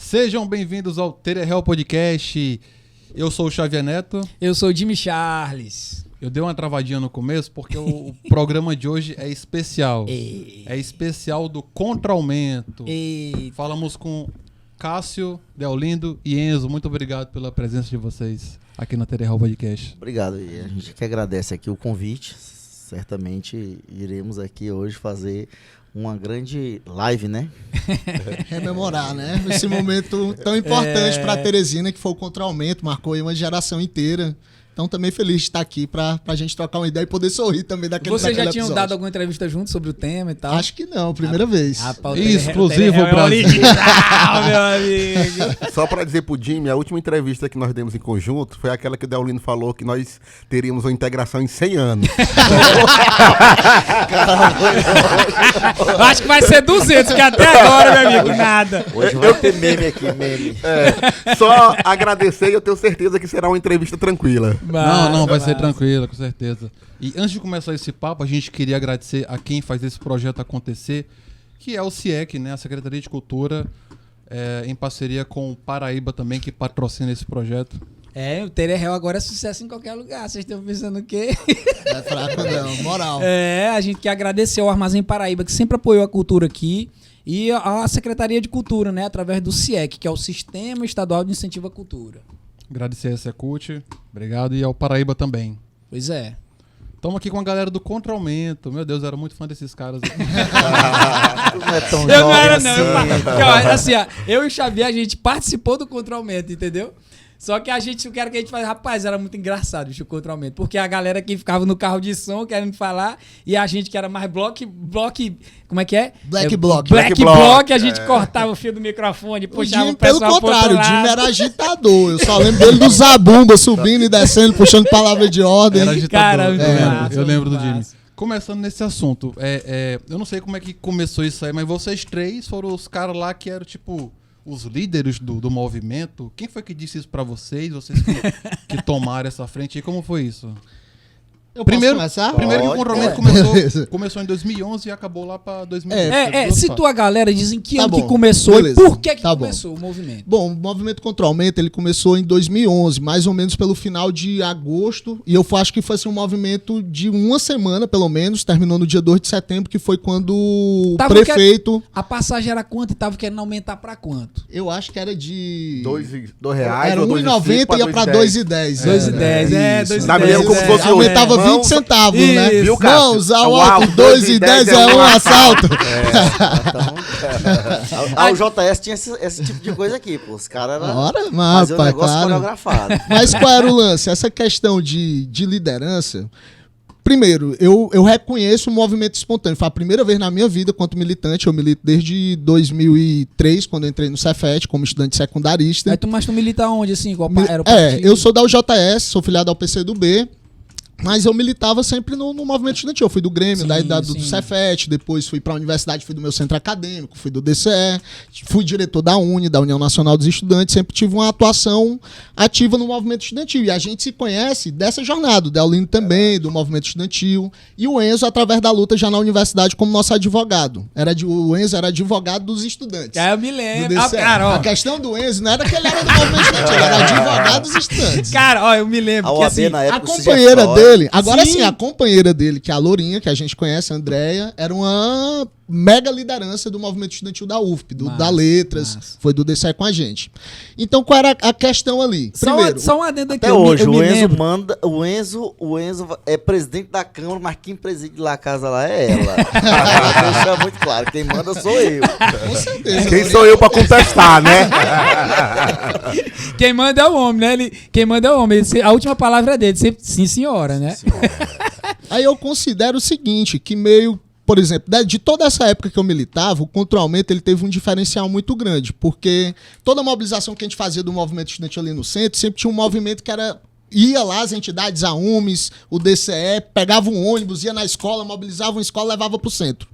Sejam bem-vindos ao Tererel Podcast. Eu sou o Xavier Neto. Eu sou o Jimmy Charles. Eu dei uma travadinha no começo porque o programa de hoje é especial. É especial do Contra-Aumento. Falamos com Cássio, Deolindo e Enzo. Muito obrigado pela presença de vocês aqui no Tererel Podcast. Obrigado. E a gente que agradece aqui o convite. Certamente iremos aqui hoje fazer uma grande live, né? Rememorar, né? Esse momento tão importante para Teresina, que foi o Contra-Aumento, marcou aí uma geração inteira. Então, também feliz de estar aqui pra gente trocar uma ideia e poder sorrir também daquele Vocês já tinham episódio. dado alguma entrevista junto sobre o tema e tal? Acho que não, primeira vez. Exclusivo é Brasil. Original, meu amigo. Só para dizer pro Jimmy, a última entrevista que nós demos em conjunto foi aquela que o Deolino falou que nós teríamos uma integração em 100 anos. Acho que vai ser 200, que até agora, meu amigo, nada. Hoje vai ter meme aqui, meme. Só agradecer e eu tenho certeza que será uma entrevista tranquila. Não, vai ser tranquilo, com certeza. E antes de começar esse papo, a gente queria agradecer a quem faz esse projeto acontecer, que é o CIEC, né? A Secretaria de Cultura, em parceria com o Paraíba também, que patrocina esse projeto. O Tererel agora é sucesso em qualquer lugar. Vocês estão pensando o quê? É fraco não, moral. A gente quer agradecer ao Armazém Paraíba, que sempre apoiou a cultura aqui, e a Secretaria de Cultura, né? Através do CIEC, que é o Sistema Estadual de Incentivo à Cultura. Agradecer a Secult, obrigado, e ao Paraíba também. Pois é. Estamos aqui com a galera do Contra-Aumento. Meu Deus, eu era muito fã desses caras aqui. Não é tão Eu não era, assim. não. Porque, ó, assim, ó, eu e o Xavier, a gente participou do Contra-Aumento, entendeu? Só que o que era que a gente fazia? Rapaz, era muito engraçado o Contra-Aumento. Porque a galera que ficava no carro de som querendo falar, e a gente que era mais block, como é que é? Black Block. Black Block, a gente cortava o fio do microfone, puxava o Pelo pessoal pro outro contrário, o lado. Jimmy era agitador. Eu só lembro dele do Zabumba, subindo e descendo, puxando palavra de ordem. Era agitador. Cara, eu lembro do massa. Jimmy. Começando nesse assunto, eu não sei como é que começou isso aí, mas vocês três foram os caras lá que eram, tipo, os líderes do movimento. Quem foi que disse isso pra vocês? Vocês que tomaram essa frente? E como foi isso? Eu Primeiro posso começar? que o Contra-Aumento Beleza. começou em 2011 e acabou lá pra 2020. Situa a galera, dizem que Tá ano que bom, começou beleza. e por que Tá bom. começou o movimento. Bom, o movimento Contra-Aumento, ele começou em 2011, mais ou menos pelo final de agosto, e eu acho que foi assim, um movimento de uma semana, pelo menos, terminou no dia 2 de setembro, que foi quando o prefeito... A passagem era quanto e tava querendo aumentar pra quanto? Eu acho que era de... R$2 Era ou 2,90 e ia pra 2,10. 2,10, 2,10. Tá me lembro como se fosse Aumentava hoje. 20 centavos, né? Isso. Viu, Cássio? Não, usar o Uau, alto, 2,10 é um assalto. O JS tinha esse tipo de coisa aqui, pô. Os caras Ora, faziam um rapaz, negócio claro. coreografado. Mas qual era o lance? Essa questão de liderança... Primeiro, eu reconheço o movimento espontâneo. Foi a primeira vez na minha vida quanto militante. Eu milito desde 2003, quando eu entrei no Cefet, como estudante secundarista. Mas tu milita onde, assim? Qual era o partido? Eu sou da UJS, sou filiado ao PCdoB, mas eu militava sempre no movimento estudantil. Eu fui do Grêmio, Sim, do Cefet, depois fui para a universidade, fui do meu centro acadêmico, fui do DCE, fui diretor da UNE, da União Nacional dos Estudantes, sempre tive uma atuação ativa no movimento estudantil. E a gente se conhece dessa jornada, o Deolindo também, do movimento estudantil, e o Enzo através da luta já na universidade como nosso advogado. O Enzo era advogado dos estudantes. Eu me do lembro. DCE. A questão do Enzo não era que ele era do movimento estudantil, ele era advogado dos estudantes. Eu me lembro. A Que, OAB assim, na A época... companheira dele, agora Sim. sim, a companheira dele, que é a Lourinha, que a gente conhece, a Andréia, era uma mega liderança do movimento estudantil da UFP, da Letras, massa. foi do DCE com a gente. Então, qual era a questão ali? Primeiro, Só um adendo aqui. Até hoje, eu me o Enzo lembro. manda... O Enzo é presidente da Câmara, mas quem preside lá a casa lá é ela. Deixa muito claro, quem manda sou eu. com certeza. Quem sou eu pra contestar, né? Quem manda é o homem, né? Quem manda é o homem. A última palavra é dele, sempre sim, senhora, né? Aí eu considero o seguinte, que meio, por exemplo, de toda essa época que eu militava, o Contra-Aumento ele teve um diferencial muito grande, porque toda a mobilização que a gente fazia do movimento estudantil ali no centro, sempre tinha um movimento que era... Ia lá as entidades, a UMES, o DCE, pegava um ônibus, ia na escola, mobilizava uma escola, levava pro centro.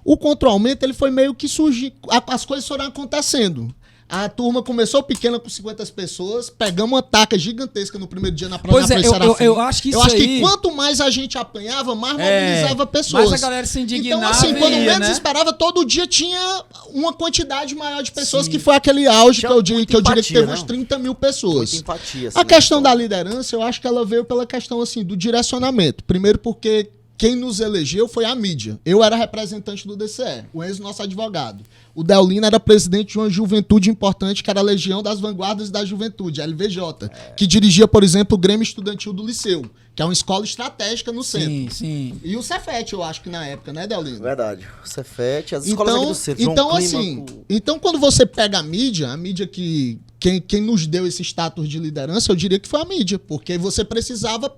O Contra-Aumento ele foi meio que surgir, as coisas foram acontecendo. A turma começou pequena com 50 pessoas, pegamos uma taca gigantesca no primeiro dia na praia. Pois é, eu acho que isso que quanto mais a gente apanhava, mais mobilizava pessoas. Mais a galera se indignava. Então, assim, quando menos esperava, todo dia tinha uma quantidade maior de pessoas, que foi aquele auge que eu diria que teve uns 30 mil pessoas. Muita empatia, assim, a questão da liderança, eu acho que ela veio pela questão assim, do direcionamento. Primeiro porque quem nos elegeu foi a mídia. Eu era representante do DCE, o Enzo, nosso advogado. O Deolino era presidente de uma juventude importante, que era a Legião das Vanguardas da Juventude, a LVJ, que dirigia, por exemplo, o Grêmio Estudantil do Liceu, que é uma escola estratégica no centro. Sim. E o Cefet, eu acho que na época, né, Deolino? Verdade. O Cefet, as escolas aqui do centro. Então, quando você pega a mídia que quem nos deu esse status de liderança, eu diria que foi a mídia, porque você precisava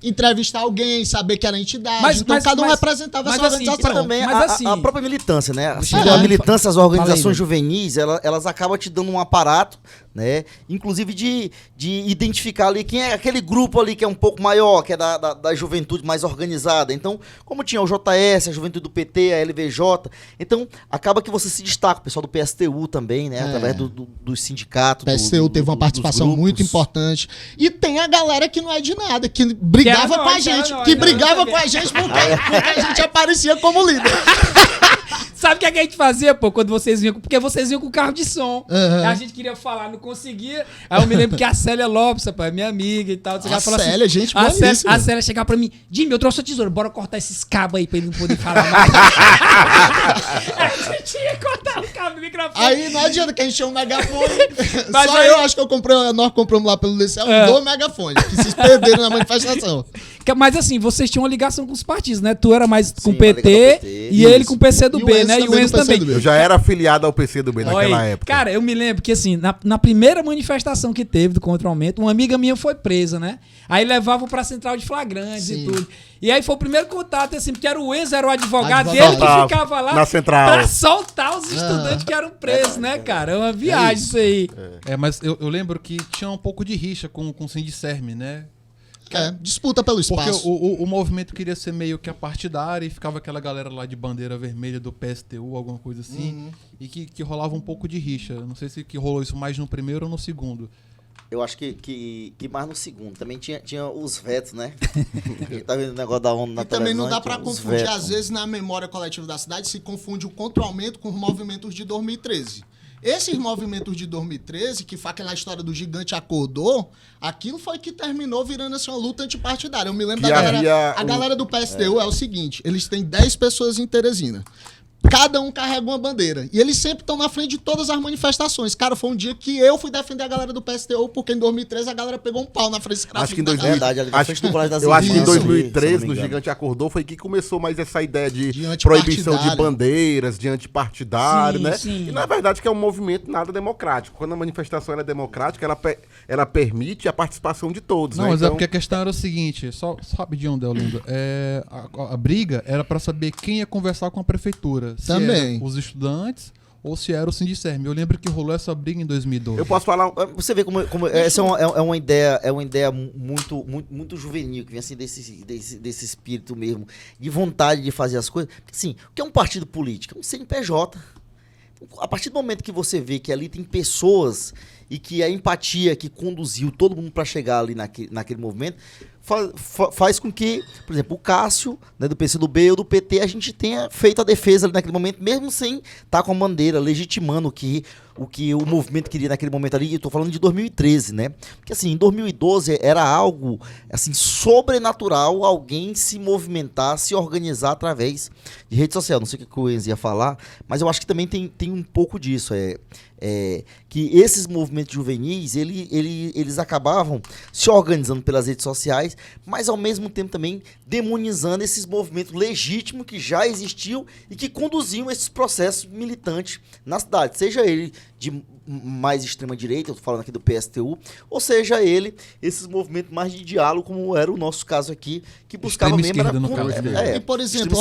entrevistar alguém, saber que era entidade. Cada um representava essa organização. Mas também a própria militância, né? Assim, a militância, as organizações juvenis, elas acabam te dando um aparato, né? Inclusive de identificar ali quem é aquele grupo ali que é um pouco maior, que é da juventude mais organizada. Então, como tinha o JS, a juventude do PT, a LVJ, então acaba que você se destaca. O pessoal do PSTU também, né? Através dos sindicatos. O PSTU teve uma participação muito importante. E tem a galera que não é de nada, que brigava com a gente. Que brigava com a gente porque a gente aparecia como líder. Sabe o que a gente fazia, pô, quando vocês vinham? Porque vocês vinham com carro de som. A gente queria falar, não conseguia. Aí eu me lembro que a Célia Lopes, rapaz, minha amiga e tal. A Célia, gente boníssima. A Célia chegava pra mim, Jimmy, eu trouxe a tesoura, bora cortar esses cabos aí pra ele não poder falar mais. A gente ia cortar o cabo do microfone. Aí não adianta que a gente tinha um megafone. Mas só aí... eu acho que nós compramos lá pelo Liceu 2 megafones, que se perderam na manifestação. Mas assim, vocês tinham uma ligação com os partidos, né? Tu era mais com o PT e ele com o PCdoB, né? E o Enzo também. Eu já era afiliado ao PCdoB naquela época. Cara, eu me lembro que assim, na primeira manifestação que teve do Contra o Aumento, uma amiga minha foi presa, né? Aí levavam pra central de flagrantes e tudo. E aí foi o primeiro contato, assim, porque era o Enzo, era o advogado dele que ficava lá na central pra soltar os estudantes que eram presos, né, cara? É uma viagem isso aí. Mas eu lembro que tinha um pouco de rixa com o Sindicerme, né? Disputa pelo espaço. Porque o movimento queria ser meio que apartidário e ficava aquela galera lá de bandeira vermelha do PSTU, alguma coisa assim, e que rolava um pouco de rixa. Não sei se que rolou isso mais no primeiro ou no segundo. Eu acho que mais no segundo. Também tinha os vetos, né? A gente tá vendo o negócio da ONU na televisão. Também não dá pra confundir, às vezes, na memória coletiva da cidade, se confunde o contra-aumento com os movimentos de 2013. Esses movimentos de 2013, que foi aquela história do gigante acordou, aquilo foi que terminou virando assim, uma luta antipartidária. Eu me lembro da galera. A galera do PSTU é o seguinte: eles têm 10 pessoas em Teresina. Cada um carrega uma bandeira. E eles sempre estão na frente de todas as manifestações. Cara, foi um dia que eu fui defender a galera do PSTU, porque em 2013 a galera pegou um pau na frente. Acho que em 2013, no Gigante Acordou, foi que começou mais essa ideia de proibição de bandeiras, de antipartidário, né? Sim. E na verdade que é um movimento nada democrático. Quando a manifestação é democrática, ela permite a participação de todos. Não, né? mas é porque a questão era o seguinte, só rapidinho, Deolindo. A briga era pra saber quem ia conversar com a prefeitura. Se também. Os estudantes ou se era o Sindicerme. Eu lembro que rolou essa briga em 2012. Eu posso falar... Você vê como essa é uma ideia muito, muito, muito juvenil, que vem assim desse espírito mesmo, de vontade de fazer as coisas. Assim, o que é um partido político? É um CNPJ. A partir do momento que você vê que ali tem pessoas e que a empatia que conduziu todo mundo para chegar ali naquele movimento faz com que, por exemplo, o Cássio, né, do PCdoB ou do PT, a gente tenha feito a defesa ali naquele momento, mesmo sem estar com a bandeira, legitimando o que o movimento queria naquele momento ali. Eu estou falando de 2013, né? Porque assim, em 2012 era algo assim, sobrenatural alguém se movimentar, se organizar através de rede social. Não sei o que o Enzo ia falar, mas eu acho que também tem um pouco disso. Que esses movimentos juvenis, eles acabavam se organizando pelas redes sociais, mas ao mesmo tempo também demonizando esses movimentos legítimos que já existiam e que conduziam esses processos militantes na cidade, seja ele de mais extrema direita, eu tô falando aqui do PSTU, ou seja ele, esses movimentos mais de diálogo, como era o nosso caso aqui, que buscava mesmo... E, por exemplo,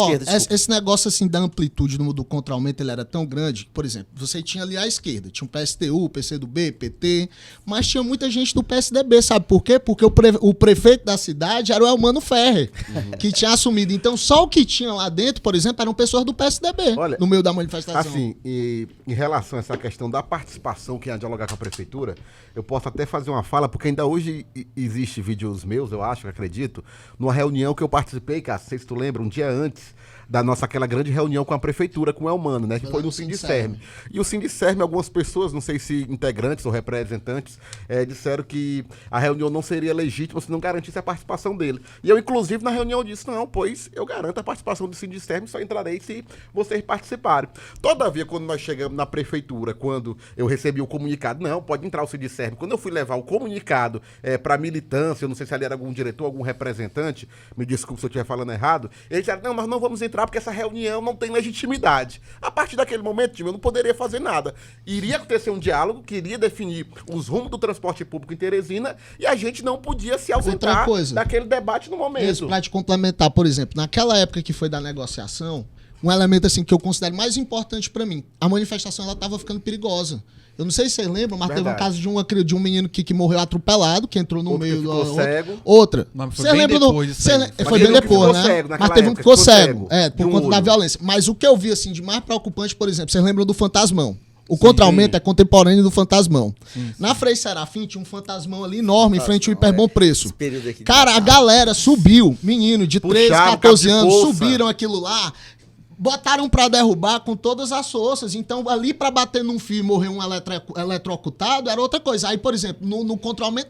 esse negócio assim da amplitude do contra-aumento, ele era tão grande, por exemplo, você tinha ali à esquerda, tinha o PSTU, PCdoB, PT, mas tinha muita gente do PSDB, sabe por quê? Porque o prefeito da cidade era o Elmano Ferrer, que tinha assumido. Então, só o que tinha lá dentro, por exemplo, eram pessoas do PSDB, no meio da manifestação. Assim, em relação a essa questão da participação, quem ia dialogar com a prefeitura, eu posso até fazer uma fala, porque ainda hoje existe vídeos meus, eu acho, acredito, numa reunião que eu participei, cara, não sei se tu lembra, um dia antes da nossa aquela grande reunião com a prefeitura, com o Elmano, né? Que foi no Sindicerme. E o Sindicerme, algumas pessoas, não sei se integrantes ou representantes, disseram que a reunião não seria legítima se não garantisse a participação dele. E eu, inclusive, na reunião disse, não, pois eu garanto a participação do Sindicerme, só entrarei se vocês participarem. Todavia, quando nós chegamos na prefeitura, quando eu recebi o comunicado, não, pode entrar o Sindicerme. Quando eu fui levar o comunicado para militância, eu não sei se ali era algum diretor, algum representante, me desculpe se eu estiver falando errado, eles disseram, não, nós não vamos entrar porque essa reunião não tem legitimidade. A partir daquele momento, time, eu não poderia fazer nada. Iria acontecer um diálogo que iria definir os rumos do transporte público em Teresina e a gente não podia se ausentar daquele debate no momento. Isso, pra te complementar, por exemplo, naquela época que foi da negociação, um elemento assim que eu considero mais importante pra mim, a manifestação ela tava ficando perigosa. Eu não sei se vocês lembram, mas teve um caso de um menino que morreu atropelado, que entrou no meio do cego. Outra. Você lembra do... Foi bem depois, né? Mas teve um que ficou cego. Por conta da violência. Mas o que eu vi assim de mais preocupante, por exemplo, vocês lembram do Fantasmão? O Contra-Aumento é contemporâneo do Fantasmão. Sim. Na Frei Serafim tinha um fantasmão ali enorme em frente ao Hiperbom Preço. Cara, a galera subiu, menino de 13, 14 anos, subiram aquilo lá. Botaram pra derrubar com todas as forças. Então, ali pra bater num fio e morrer um eletrocutado era outra coisa. Aí, por exemplo, no contra-aumento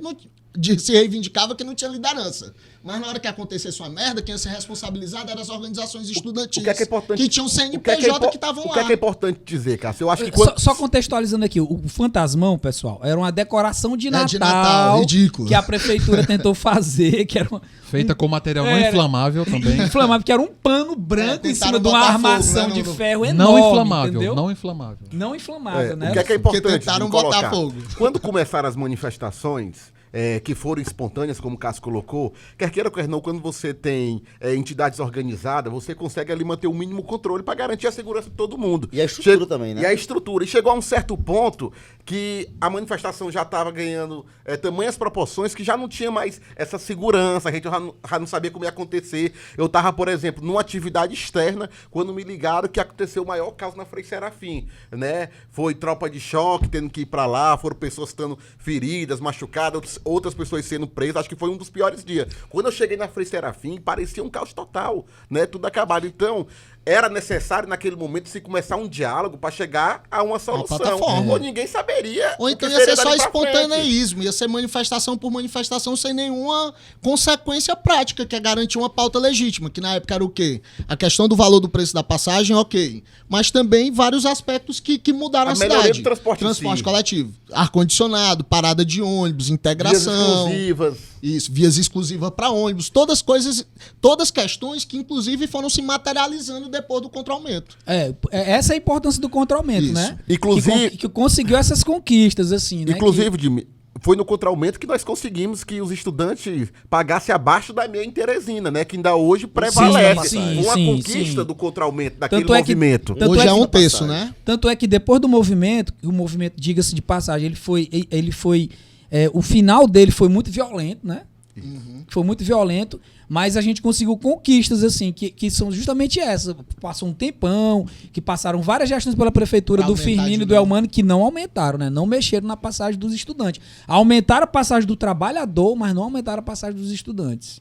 se reivindicava que não tinha liderança. Mas na hora que acontecesse uma merda, quem ia ser responsabilizado eram as organizações estudantis. O que é importante, que tinham CNPJ que estavam lá. O que é importante dizer, Cássio? Eu acho que quando... só contextualizando aqui, o Fantasmão, pessoal, era uma decoração de Natal, de Natal, ridículo. Que a prefeitura tentou fazer, que era feita com material não inflamável também. Inflamável, que era um pano branco em cima de uma armação de ferro enorme. Não inflamável, entendeu? Não inflamável. Né? O que é importante tentaram botar fogo. Quando começaram as manifestações, que foram espontâneas, como o Cássio colocou, quer queira, quer não, quando você tem entidades organizadas, você consegue ali manter o mínimo controle para garantir a segurança de todo mundo. E a estrutura também, né? E a estrutura. E chegou a um certo ponto que a manifestação já estava ganhando tamanhas proporções que já não tinha mais essa segurança, a gente já não sabia como ia acontecer. Eu estava, por exemplo, numa atividade externa, quando me ligaram que aconteceu o maior caso na Frei Serafim, né? Foi tropa de choque tendo que ir para lá, foram pessoas estando feridas, machucadas, outras pessoas sendo presas, acho que foi um dos piores dias. Quando eu cheguei na Frei Serafim, parecia um caos total, né? Tudo acabado. Então, era necessário naquele momento se começar um diálogo para chegar a uma solução. Ou ninguém saberia. Ou então ia ser só espontaneísmo, ia ser manifestação por manifestação sem nenhuma consequência prática, que é garantir uma pauta legítima, que na época era o quê? A questão do valor do preço da passagem, ok. Mas também vários aspectos que mudaram a cidade. Do transporte coletivo. Ar-condicionado, parada de ônibus, integração. Vias exclusivas. Isso, vias exclusivas para ônibus. Todas questões que inclusive foram se materializando depois do contra-aumento. Essa é a importância do contra-aumento, né? Inclusive... Que conseguiu essas conquistas, assim, né? Inclusive, foi no contra-aumento que nós conseguimos que os estudantes pagassem abaixo da meia em Teresina, né? Que ainda hoje prevalece. Uma conquista do contra-aumento, daquele movimento. Hoje é um terço, né? Tanto é que depois do movimento, o movimento, diga-se de passagem, ele foi o final dele foi muito violento, né? Foi muito violento, mas a gente conseguiu conquistas, assim, que são justamente essas. Passou um tempão, que passaram várias gestões pela prefeitura do Firmino e do Elmano que não aumentaram, né? Não mexeram na passagem dos estudantes. Aumentaram a passagem do trabalhador, mas não aumentaram a passagem dos estudantes.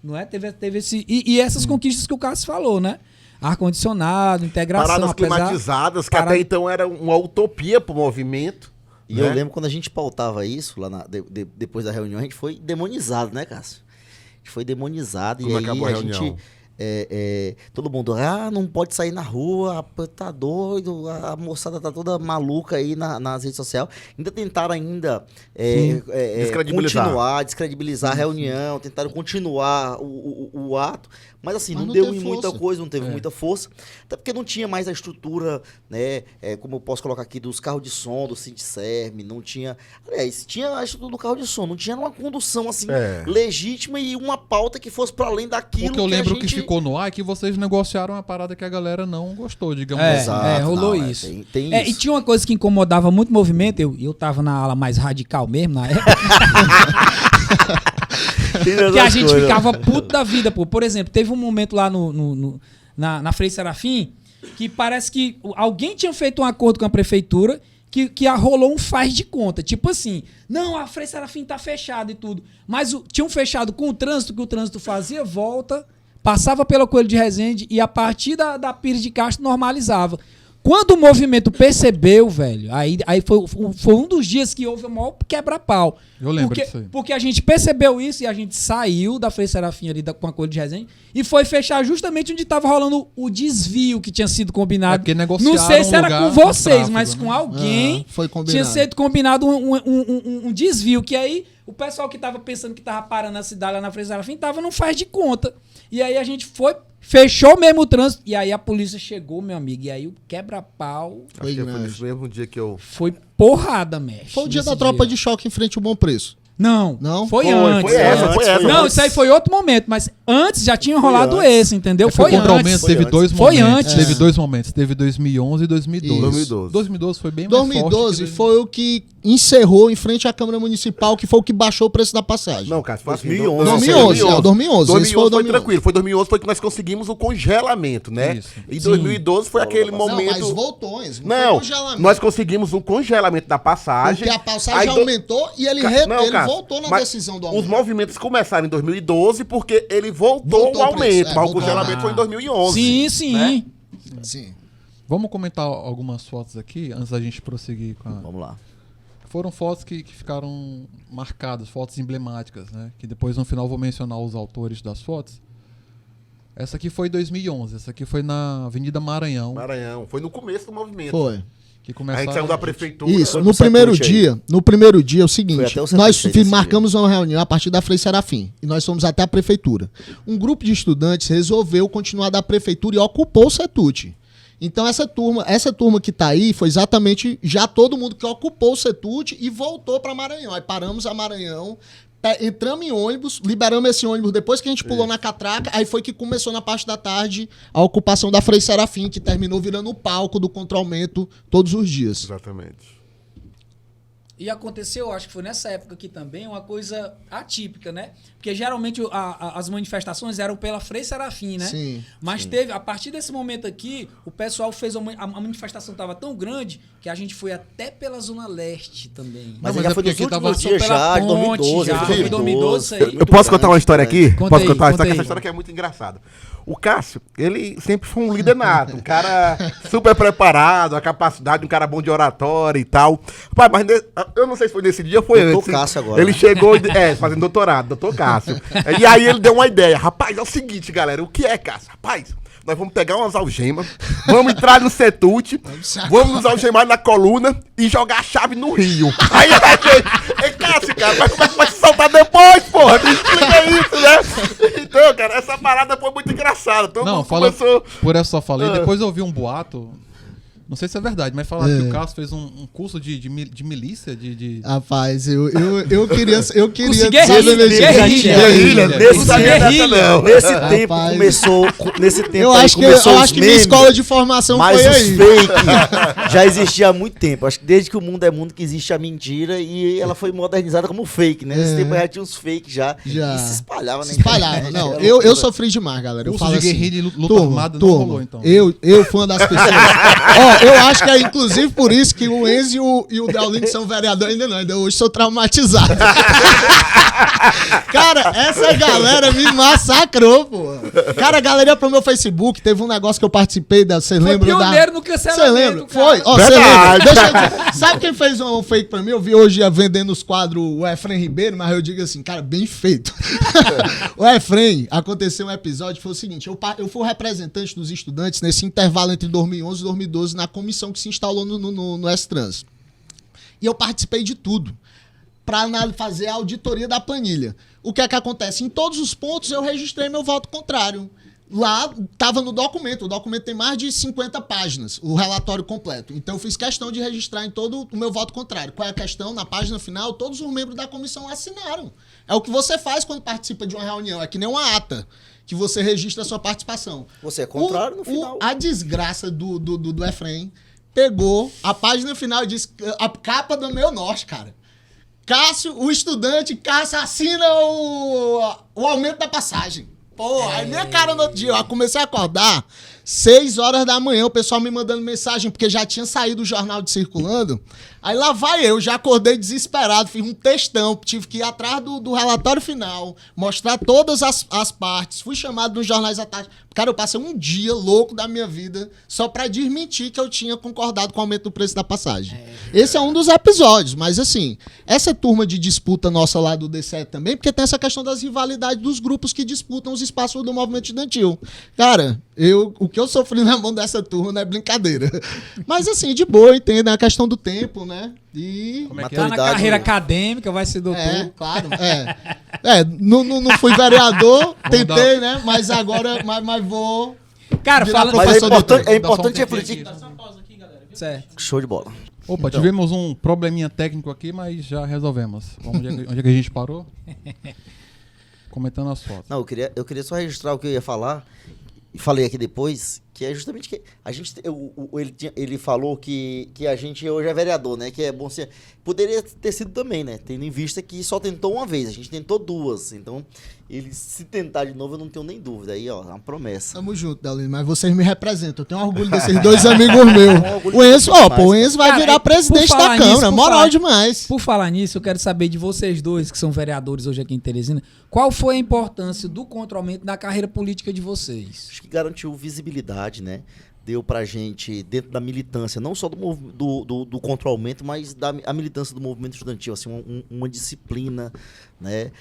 Não é? Teve esse... E essas conquistas que o Cássio falou, né? Ar-condicionado, integração... Paradas climatizadas, que até então era uma utopia pro movimento. E eu lembro quando a gente pautava isso, lá depois da reunião, a gente foi demonizado, né, Cássio? A gente foi demonizado. Como e aí acabou a reunião? Todo mundo, não pode sair na rua, tá doido, a moçada tá toda maluca aí nas redes sociais. Ainda tentaram descredibilizar a reunião, tentaram continuar o ato. Mas assim, não deu em muita coisa, não teve muita força. Até porque não tinha mais a estrutura, né? Como eu posso colocar aqui, dos carros de som, do Sindicerme, não tinha... Aliás, tinha a estrutura do carro de som, não tinha uma condução assim legítima e uma pauta que fosse para além daquilo que o que eu lembro a gente... que ficou no ar é que vocês negociaram uma parada que a galera não gostou, digamos assim. Rolou isso. Tem isso. E tinha uma coisa que incomodava muito o movimento, eu tava na ala mais radical mesmo, na época... que a gente ficava puto da vida, pô. Por exemplo, teve um momento lá na Frei Serafim que parece que alguém tinha feito um acordo com a prefeitura que rolou um faz de conta. Tipo assim, não, a Frei Serafim tá fechada e tudo. Mas tinham fechado com o trânsito, que o trânsito fazia volta, passava pela Coelho de Resende e a partir da Pires de Castro normalizava. Quando o movimento percebeu, velho, aí foi um dos dias que houve o maior quebra-pau. Eu lembro disso aí. Porque a gente percebeu isso e a gente saiu da Frei Serafim ali com a Coelho de Resende e foi fechar justamente onde estava rolando o desvio que tinha sido combinado. Porque negociaram não sei se era com vocês, tráfego, mas né? com alguém Foi combinado. tinha sido combinado um desvio, que aí o pessoal que tava pensando que tava parando a cidade lá na Frei Serafim tava não faz de conta. E aí a gente fechou mesmo o trânsito, e aí a polícia chegou, meu amigo, e aí o quebra-pau Acho que foi nesse mesmo dia que eu... foi porrada, mestre. Foi o dia nesse da tropa de choque em frente ao Bom Preço. Não, Não? foi Foi, antes. foi essa, foi essa. Não, antes. isso aí foi outro momento, mas antes já tinha rolado antes. esse, entendeu? Foi contra o antes. aumento, teve antes. dois Foi momentos. antes. Teve 2 momentos. Teve 2011 e 2012. Isso. 2012. 2012 foi bem mais forte. 2012 que foi o que encerrou em frente à Câmara Municipal, que foi o que baixou o preço da passagem. Não, cara, foi assim, 2011. 2011, 2011. Esse foi o foi 2011. tranquilo. Foi 2011 foi que nós conseguimos o congelamento, né? Isso. E 2012 foi aquele Não, momento... mas voltou, Enzo. Não, foi congelamento. nós conseguimos o congelamento da passagem. Porque a passagem Aí aumentou e ele, Não, ele cara, voltou na mas decisão do Os aumento. movimentos começaram em 2012 porque ele voltou Voltou o o preço, aumento, é, mas o voltou. congelamento foi em 2011. Sim, sim. né? Sim. Vamos comentar algumas fotos aqui, antes da gente prosseguir com a... Vamos lá. Foram fotos que ficaram marcadas, fotos emblemáticas, né? Que depois no final eu vou mencionar os autores das fotos. Essa aqui foi em 2011, essa aqui foi na Avenida Maranhão. Maranhão. Foi no começo do movimento. Foi. Que A começaram, gente saiu da prefeitura. Isso, Foi no pro primeiro Setute aí. dia, é o Foi seguinte, até o nós Setute aí nesse marcamos uma reunião a partir da Frei Serafim e nós fomos até a prefeitura. Um grupo de estudantes resolveu continuar da prefeitura e ocupou o Setute. Então essa turma que tá aí foi exatamente já todo mundo que ocupou o Setute e voltou para Maranhão. Aí paramos a Maranhão, entramos em ônibus, liberamos esse ônibus depois que a gente pulou na catraca, aí foi que começou na parte da tarde a ocupação da Frei Serafim, que terminou virando o palco do contra-aumento todos os dias. Exatamente. E aconteceu, acho que foi nessa época aqui também, uma coisa atípica, né? Porque geralmente as manifestações eram pela Frei Serafim, né? Sim. Mas teve, a partir desse momento aqui, o pessoal fez a manifestação estava tão grande que a gente foi até pela Zona Leste também. Mas, mas já é foi porque nos aqui últimos tava dias pela já, de ponte, 2012. já, foi 2012 isso aí. Eu posso contar uma história aqui? Conta Posso aí, contar uma conta história? aí. Essa história que é muito engraçada. O Cássio, ele sempre foi um líder nato, um cara super preparado, a capacidade, um cara bom de oratória e tal. Pai, mas eu não sei se foi nesse dia ou foi Doutor antes. Cássio agora, Ele né? chegou, fazendo doutorado, doutor Cássio. E aí ele deu uma ideia. Rapaz, é o seguinte, galera, o que é, Cássio? Rapaz, nós vamos pegar umas algemas, vamos entrar no Setute, vamos nos algemar na coluna e jogar a chave no rio. Aí a gente, ei, Cássio, cara, mas como é que vai se soltar depois, porra? Me explica isso, né? Então, cara, essa parada foi muito engraçada. Todo Não, mundo fala começou... por essa só falei. Depois eu ouvi um boato. Não sei se é verdade, mas falaram que o Cássio fez um curso de milícia, de... Rapaz, eu queria Curso Guerrilha, nesse Não sabia dessa, guerrilha. não. Nesse Rapaz. tempo começou. Nesse tempo Eu aí acho que começou os minha memes, escola de formação mas foi os aí. fake já existia há muito tempo. Acho que desde que o mundo é mundo que existe a mentira e ela foi modernizada como fake, né? Nesse tempo aí já tinha uns fake já. Já. E se espalhava, né? Se espalhava. Não, Era eu loucura. sofri demais, galera. Eu Curso falo de assim, guerrilha e luta turma, armada não turma, rolou, então. Eu fui uma das pessoas. Ó, eu acho que é inclusive por isso que o Enzo e o Deolindo são vereadores ainda não. Ainda hoje sou traumatizado. Cara, essa galera me massacrou, pô. Cara, a galera ia pro meu Facebook, teve um negócio que eu participei, vocês Foi lembram da... pioneiro no cancelamento, Você lembra? cara. Foi. Ó, você Verdade. lembra? Deixa eu dizer. Sabe quem fez um fake pra mim? Eu vi hoje vendendo os quadros o Efrem Ribeiro, mas eu digo assim, cara, bem feito. O Efrem, aconteceu um episódio, foi o seguinte, eu fui o representante dos estudantes nesse intervalo entre 2011 e 2012 na comissão que se instalou no S-Trans. E eu participei de tudo para fazer a auditoria da planilha. O que é que acontece? Em todos os pontos eu registrei meu voto contrário. Lá estava no documento. O documento tem mais de 50 páginas, o relatório completo. Então eu fiz questão de registrar em todo o meu voto contrário. Qual é a questão? Na página final, todos os membros da comissão assinaram. É o que você faz quando participa de uma reunião. É que nem uma ata, que você registra a sua participação. Você é contrário no final. A desgraça do Efrem pegou a página final e disse a capa do meu norte, cara. Cássio, o estudante, Cássio assina o aumento da passagem. Pô, aí minha cara no outro dia, eu comecei a acordar 6 horas da manhã, o pessoal me mandando mensagem, porque já tinha saído o jornal de Circulando. Aí lá vai eu, já acordei desesperado, fiz um textão, tive que ir atrás do relatório final, mostrar todas as partes. Fui chamado nos jornais à tarde. Cara, eu passei um dia louco da minha vida só pra desmentir que eu tinha concordado com o aumento do preço da passagem. Esse é um dos episódios, mas assim, essa turma de disputa nossa lá do DCE também, porque tem essa questão das rivalidades dos grupos que disputam os espaços do movimento estudantil. Cara, o que eu sofri na mão dessa turma não é brincadeira. Mas assim, de boa, entendo, é a questão do tempo, né? E Como é que Tá na carreira acadêmica, vai ser doutor. claro. Não fui vereador, tentei, né? Mas agora mas vou. Cara, virar falando... Mas professor doutor. é importante Dá só um refletir. Certo. Show de bola. Opa, tivemos um probleminha técnico aqui, mas já resolvemos. Onde é que a gente parou? Comentando as fotos. Não, eu queria só registrar o que eu ia falar, e falei aqui depois, que é justamente que a gente, ele falou que a gente hoje é vereador, né? Que é bom ser. Poderia ter sido também, né? Tendo em vista que só tentou uma vez, a gente tentou 2. Então, ele se tentar de novo, eu não tenho nem dúvida. Aí, ó, é uma promessa. Tamo junto, Deolino, mas vocês me representam. Eu tenho orgulho desses 2 amigos meus. O Enzo, o Enzo vai Cara, virar presidente por da falar Câmara. nisso, Moral demais. Por falar nisso, eu quero saber de vocês dois, que são vereadores hoje aqui em Teresina, qual foi a importância do contra-aumento na carreira política de vocês? Acho que garantiu visibilidade, né? Deu pra gente, dentro da militância, não só do contra-aumento, mas a militância do movimento estudantil, assim, uma disciplina, né?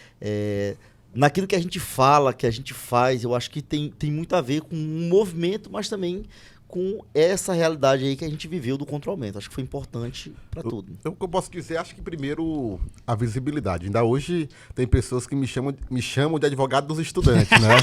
Naquilo que a gente fala, que a gente faz, eu acho que tem muito a ver com um movimento, mas também com essa realidade aí que a gente viveu do contra-aumento. Acho que foi importante para tudo. O que eu posso dizer, acho que primeiro a visibilidade. Ainda hoje tem pessoas que me chamam de advogado dos estudantes, né?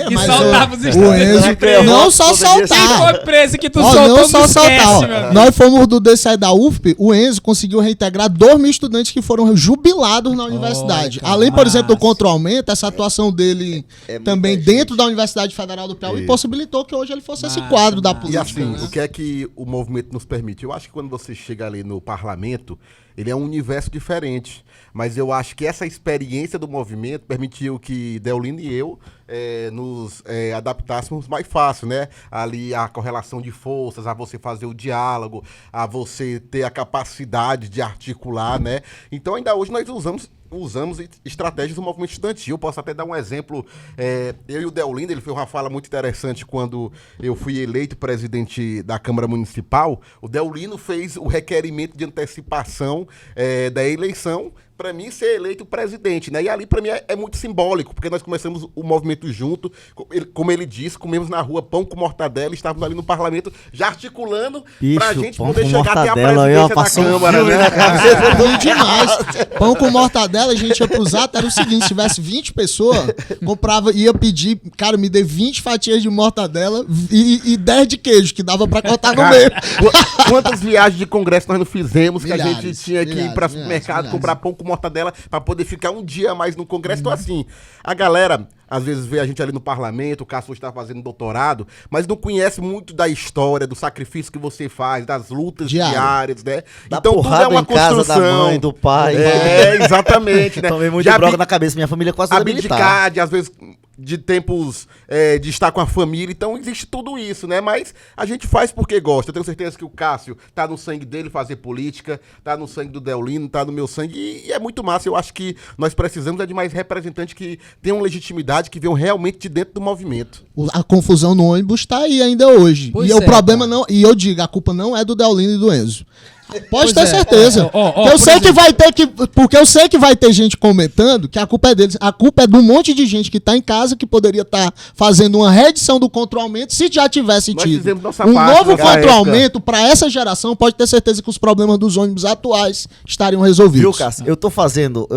Que mas soltava os o estudantes. Enzo, não só Quem soltar. foi preso que tu Ó, soltou, não só esquece, soltar. meu amigo. Nós fomos do DCE da UFP, o Enzo conseguiu reintegrar 2.000 estudantes que foram jubilados na universidade. cara, Além, por exemplo, do massa. contra-aumento, essa atuação dele também muita dentro da Universidade Federal do Piauí Isso. possibilitou que hoje ele fosse esse Massa, quadro da massa. E política. assim, né? o que é que o movimento nos permite? Eu acho que quando você chega ali no parlamento, ele é um universo diferente. Mas eu acho que essa experiência do movimento permitiu que Deolino e eu nos adaptássemos mais fácil, né? Ali a correlação de forças, a você fazer o diálogo, a você ter a capacidade de articular, né? Então ainda hoje nós usamos estratégias do movimento estudantil. Posso até dar um exemplo. Eu e o Deolino, ele fez uma fala muito interessante quando eu fui eleito presidente da Câmara Municipal. O Deolino fez o requerimento de antecipação da eleição para mim ser eleito presidente, né? E ali para mim é muito simbólico, porque nós começamos o movimento junto, como ele disse, comemos na rua pão com mortadela, estávamos ali no parlamento já articulando pra gente pão poder com chegar até a mortadela, presidência da passou um Câmara, filme né? na cabeça. Bom demais. Pão com mortadela, a gente ia pro Zata, era o seguinte, se tivesse 20 pessoas, ia pedir, cara, me dê 20 fatias de mortadela e 10 de queijo, que dava pra cortar no meio. Quantas viagens de congresso nós não fizemos que a gente Milhares, tinha que ir para milhares, supermercado milhares. comprar pão com mortadela para poder ficar um dia a mais no congresso. Então, assim, a galera às vezes vê a gente ali no parlamento, o Cássio está fazendo doutorado, mas não conhece muito da história, do sacrifício que você faz, das lutas diárias, né? Da Então, tudo porrada é uma em casa da construção. mãe, do pai. Exatamente, né? Tomei muito Já broca na cabeça. Minha família é quase toda militar. abdicar, às vezes, de tempos de estar com a família. Então, existe tudo isso, né? Mas a gente faz porque gosta. Eu tenho certeza que o Cássio tá no sangue dele fazer política, tá no sangue do Deolino, tá no meu sangue. E é muito massa. Eu acho que nós precisamos de mais representantes que tenham legitimidade, que venham realmente de dentro do movimento. A confusão no ônibus tá aí ainda hoje. Pois e o problema cara. não. E eu digo, a culpa não é do Deolino e do Enzo. Pode Pois ter é. certeza. Ó, eu por sei que exemplo- vai ter que. Porque eu sei que vai ter gente comentando que a culpa é deles. A culpa é de um monte de gente que tá em casa que poderia estar fazendo uma reedição do contra-aumento se já tivesse Nós tido fizemos nossa um parte novo nessa contra-aumento para essa geração. Pode ter certeza que os problemas dos ônibus atuais estariam resolvidos. Viu, Cássio? Eu tô fazendo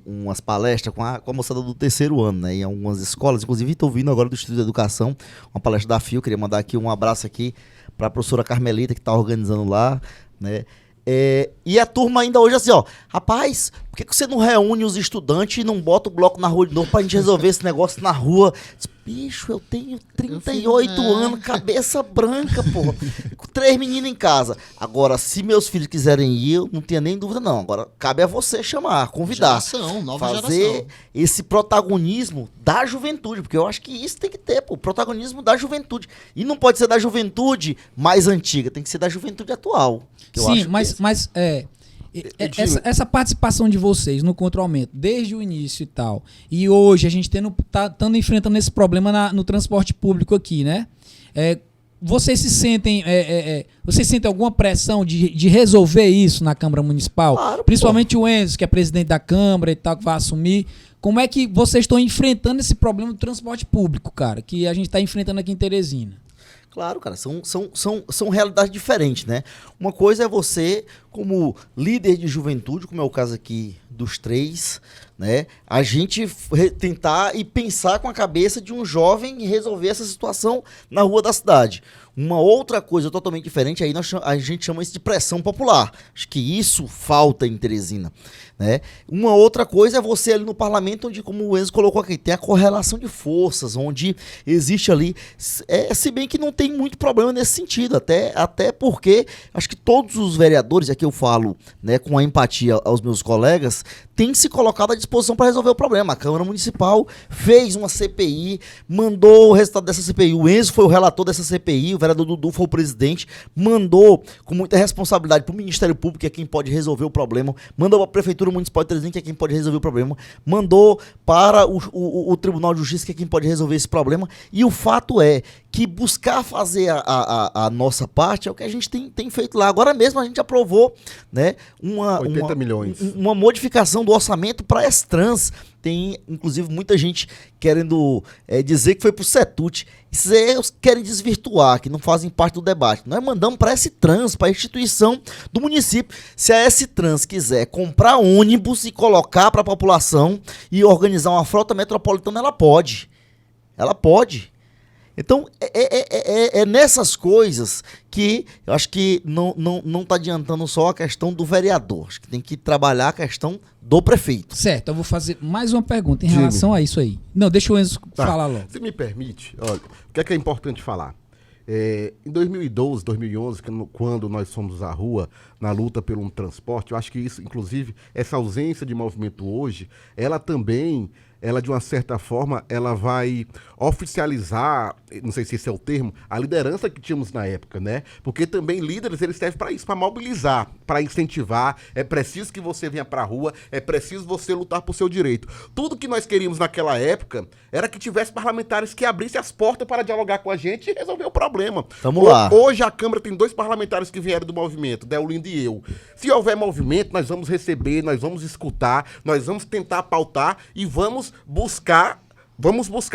umas palestras com a moçada do 3º ano, né? Em algumas escolas. Inclusive, estou vindo agora do Instituto de Educação, uma palestra da FIO. Queria mandar aqui um abraço aqui para a professora Carmelita, que está organizando lá, né? E a turma ainda hoje assim, ó, rapaz, por que você não reúne os estudantes e não bota o bloco na rua de novo pra gente resolver esse negócio na rua? Bicho, eu tenho 38 anos, cabeça branca, porra. Com 3 meninos em casa. Agora, se meus filhos quiserem ir, eu não tinha nem dúvida, não. Agora, cabe a você chamar, convidar. Nova fazer geração. esse protagonismo da juventude, porque eu acho que isso tem que ter, pô, o protagonismo da juventude. E não pode ser da juventude mais antiga, tem que ser da juventude atual. Que eu Sim, acho mas essa participação de vocês no Contra o Aumento, desde o início e tal, e hoje a gente estando enfrentando esse problema no transporte público aqui, né? Vocês sentem alguma pressão de resolver isso na Câmara Municipal? Claro, principalmente o Enzo, que é presidente da Câmara e tal, que vai assumir. Como é que vocês estão enfrentando esse problema do transporte público, cara, que a gente está enfrentando aqui em Teresina? Claro, cara, são realidades diferentes, né? Uma coisa é você, como líder de juventude, como é o caso aqui dos 3, né? A gente tentar e pensar com a cabeça de um jovem e resolver essa situação na rua da cidade. Uma outra coisa totalmente diferente, aí a gente chama isso de pressão popular. Acho que isso falta em Teresina, né? Uma outra coisa é você ali no parlamento, onde, como o Enzo colocou aqui, tem a correlação de forças, onde existe ali, se bem que não tem muito problema nesse sentido, até porque acho que todos os vereadores, aqui eu falo, né, com a empatia aos meus colegas, têm se colocado à disposição para resolver o problema. A Câmara Municipal fez uma CPI, mandou o resultado dessa CPI, o Enzo foi o relator dessa CPI, o vereador Dudu foi o presidente, mandou com muita responsabilidade para o Ministério Público, que é quem pode resolver o problema, mandou para a Prefeitura Municipal de Teresina, que é quem pode resolver o problema, mandou para o Tribunal de Justiça, que é quem pode resolver esse problema, e o fato é que buscar fazer a nossa parte é o que a gente tem feito lá. Agora mesmo a gente aprovou, né, 80 milhões. Uma modificação do orçamento para S-Trans. Tem, inclusive, muita gente querendo dizer que foi pro Setut. Eles querem desvirtuar, que não fazem parte do debate. Nós mandamos para S-Trans, para a instituição do município. Se a S-Trans quiser comprar ônibus e colocar para a população e organizar uma frota metropolitana, ela pode. Ela pode. Então, é nessas coisas que eu acho que não está adiantando só a questão do vereador. Acho que tem que trabalhar a questão do prefeito. Certo, eu vou fazer mais uma pergunta em relação a isso aí. Não, deixa o Enzo falar logo. Se me permite, olha, o que é importante falar? Em 2012, 2011, quando nós fomos à rua na luta pelo transporte, eu acho que isso, inclusive, essa ausência de movimento hoje, ela também, de uma certa forma, ela vai oficializar, não sei se esse é o termo, a liderança que tínhamos na época, né? Porque também líderes, eles servem para isso, para mobilizar, para incentivar. É preciso que você venha para a rua, é preciso você lutar por seu direito. Tudo que nós queríamos naquela época era que tivesse parlamentares que abrissem as portas para dialogar com a gente e resolver o problema. Vamos lá. Hoje a Câmara tem 2 parlamentares que vieram do movimento, Deolindo e eu. Se houver movimento, nós vamos receber, nós vamos escutar, nós vamos tentar pautar e vamos buscar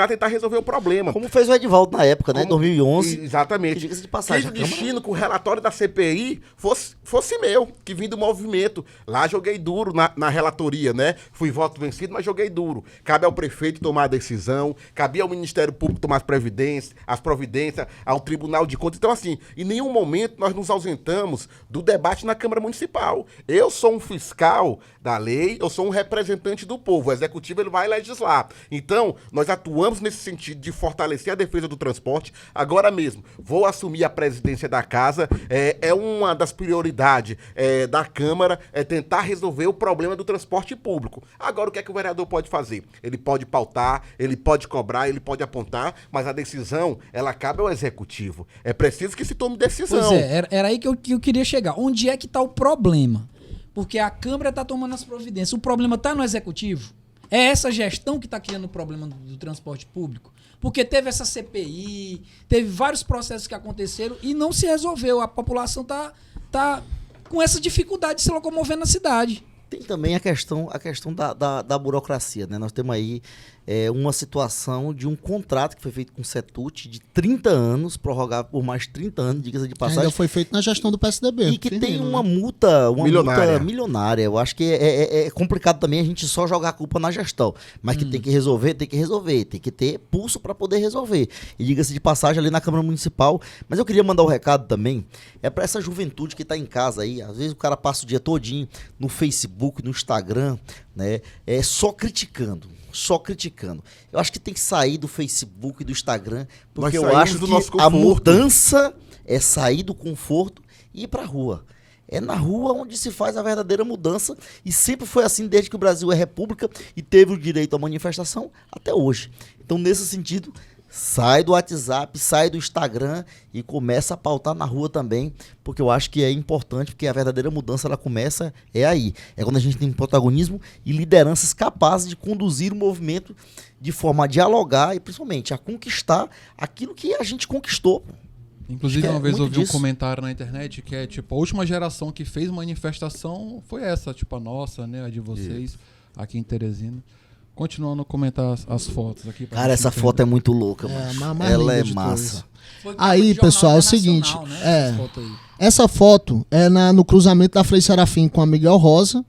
tentar resolver o problema. Como fez o Edivaldo na época, né? Em 2011. Exatamente. Diga-se de passagem. Quis o destino que o relatório da CPI fosse meu, que vim do movimento. Lá joguei duro na relatoria, né? Fui voto vencido, mas joguei duro. Cabe ao prefeito tomar a decisão, cabia ao Ministério Público tomar as providências, ao Tribunal de Contas. Então, assim, em nenhum momento nós nos ausentamos do debate na Câmara Municipal. Eu sou um fiscal da lei, eu sou um representante do povo. O Executivo, ele vai legislar. Então, nós atuamos nesse sentido de fortalecer a defesa do transporte. Agora mesmo, vou assumir a presidência da casa. É uma das prioridades da Câmara, tentar resolver o problema do transporte público. Agora, o que é que o vereador pode fazer? Ele pode pautar, ele pode cobrar, ele pode apontar, mas a decisão, ela cabe ao Executivo. É preciso que se tome decisão. Pois era aí que eu queria chegar. Onde é que está o problema? Porque a Câmara está tomando as providências. O problema está no Executivo? É essa gestão que está criando o problema do transporte público? Porque teve essa CPI, teve vários processos que aconteceram e não se resolveu. A população tá com essa dificuldade de se locomover na cidade. Tem também a questão da burocracia, né? Nós temos aí uma situação de um contrato que foi feito com o Setut de 30 anos, prorrogado por mais 30 anos, diga-se de passagem. Ainda foi feito na gestão do PSDB. E que tem uma multa milionária. Eu acho que é complicado também a gente só jogar a culpa na gestão. Mas que tem que resolver. Tem que ter pulso para poder resolver. E diga-se de passagem ali na Câmara Municipal. Mas eu queria mandar um recado também. É para essa juventude que está em casa aí. Às vezes o cara passa o dia todinho no Facebook, no Instagram, né, só criticando. Só criticando. Eu acho que tem que sair do Facebook e do Instagram, porque eu acho que a mudança é sair do conforto e ir pra rua. É na rua onde se faz a verdadeira mudança, e sempre foi assim desde que o Brasil é república e teve o direito à manifestação até hoje. Então, nesse sentido, sai do WhatsApp, sai do Instagram e começa a pautar na rua também, porque eu acho que é importante, porque a verdadeira mudança ela começa aí. É quando a gente tem protagonismo e lideranças capazes de conduzir o movimento de forma a dialogar e principalmente a conquistar aquilo que a gente conquistou. Inclusive, uma vez eu vi um comentário na internet que é tipo, a última geração que fez manifestação foi essa, tipo a nossa, né, a de vocês, aqui em Teresina. Continuando a comentar as fotos aqui. Cara, essa foto é muito louca, mano. Ela é massa. Aí, pessoal, é o seguinte, essa foto é no cruzamento da Frei Serafim com a Miguel Rosa.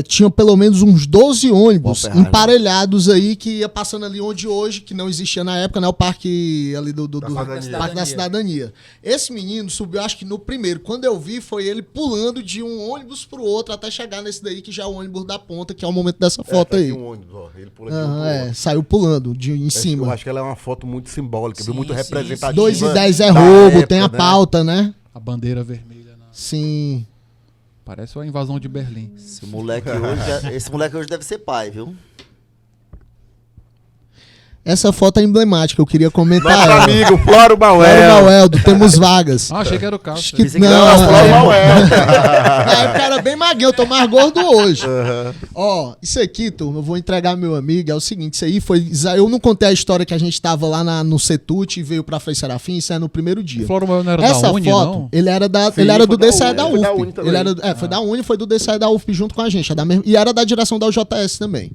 Tinham pelo menos uns 12 ônibus emparelhados aí que ia passando ali onde hoje, que não existia na época, né? O parque ali do Parque da Cidadania. Esse menino subiu, acho que no primeiro. Quando eu vi, foi ele pulando de um ônibus pro outro até chegar nesse daí, que já é o ônibus da ponta, que é o momento dessa foto aí. Um ônibus, ó. Ele pula de um pro outro. Saiu pulando em cima. Eu acho que ela é uma foto muito simbólica, muito representativa. 2 e 10 é roubo, época, tem a pauta, né? A bandeira vermelha. Sim. Parece uma invasão de Berlim. Esse moleque hoje deve ser pai, viu? Essa foto é emblemática, eu queria comentar. Nosso ela. amigo Floro Mauel. Floro Mauel, do Temos Vagas. Achei que era o Cássio. Acho que não, Floro Mauel. O cara é bem magrinho, eu tô mais gordo hoje. Ó, isso aqui, turma, eu vou entregar meu amigo, é o seguinte, isso aí foi... Eu não contei a história que a gente tava lá no Setut e veio pra Frei Serafim, isso é no primeiro dia. O Floro Mauel não era essa da Uni, foto, não? Ele era do DCE da UFP. Foi da Uni, foi do DCE da UFP junto com a gente. E era da direção da UJS também.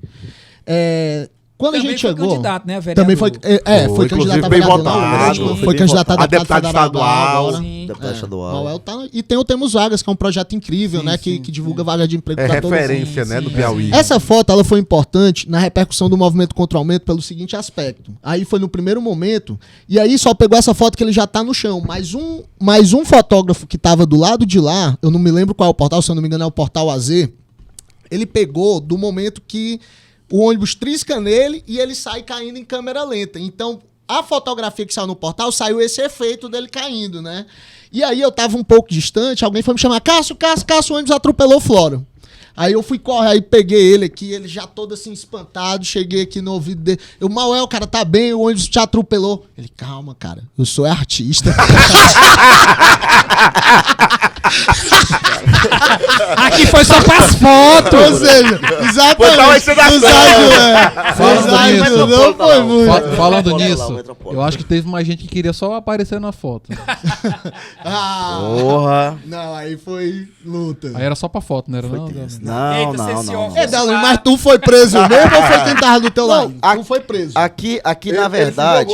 Quando também a gente chegou. Foi candidato, né, vereador? Também foi candidato a vereador. Foi candidato a deputado estadual. Deputado estadual. E tem o Temos Vagas, que é um projeto incrível, né? Que divulga vaga de emprego para todos. É referência, né, do Piauí. Essa foto ela foi importante na repercussão do movimento contra o aumento pelo seguinte aspecto. Aí foi no primeiro momento, e aí só pegou essa foto que ele já tá no chão. Mais um fotógrafo que tava do lado de lá, eu não me lembro qual é o portal, se eu não me engano é o Portal AZ, ele pegou do momento que o ônibus trisca nele e ele sai caindo em câmera lenta. Então, a fotografia que saiu no portal, saiu esse efeito dele caindo, né? E aí eu tava um pouco distante, alguém foi me chamar, Cássio, o ônibus atropelou o Floro. Aí eu fui correr, aí peguei ele aqui, ele já todo assim espantado, cheguei aqui no ouvido dele. Eu, Mauel, cara, tá bem, o ônibus te atropelou. Ele, calma, cara, eu sou artista. Aqui foi só pras fotos. Ou seja, exatamente. Não foi muito. Falando nisso, eu acho que teve mais gente que queria só aparecer na foto. Porra. Não, aí foi luta. Aí era só pra foto, não era não? Não. Dalin, mas tu foi preso mesmo ou foi quem tava do teu lado? Tu foi preso. Aqui na verdade,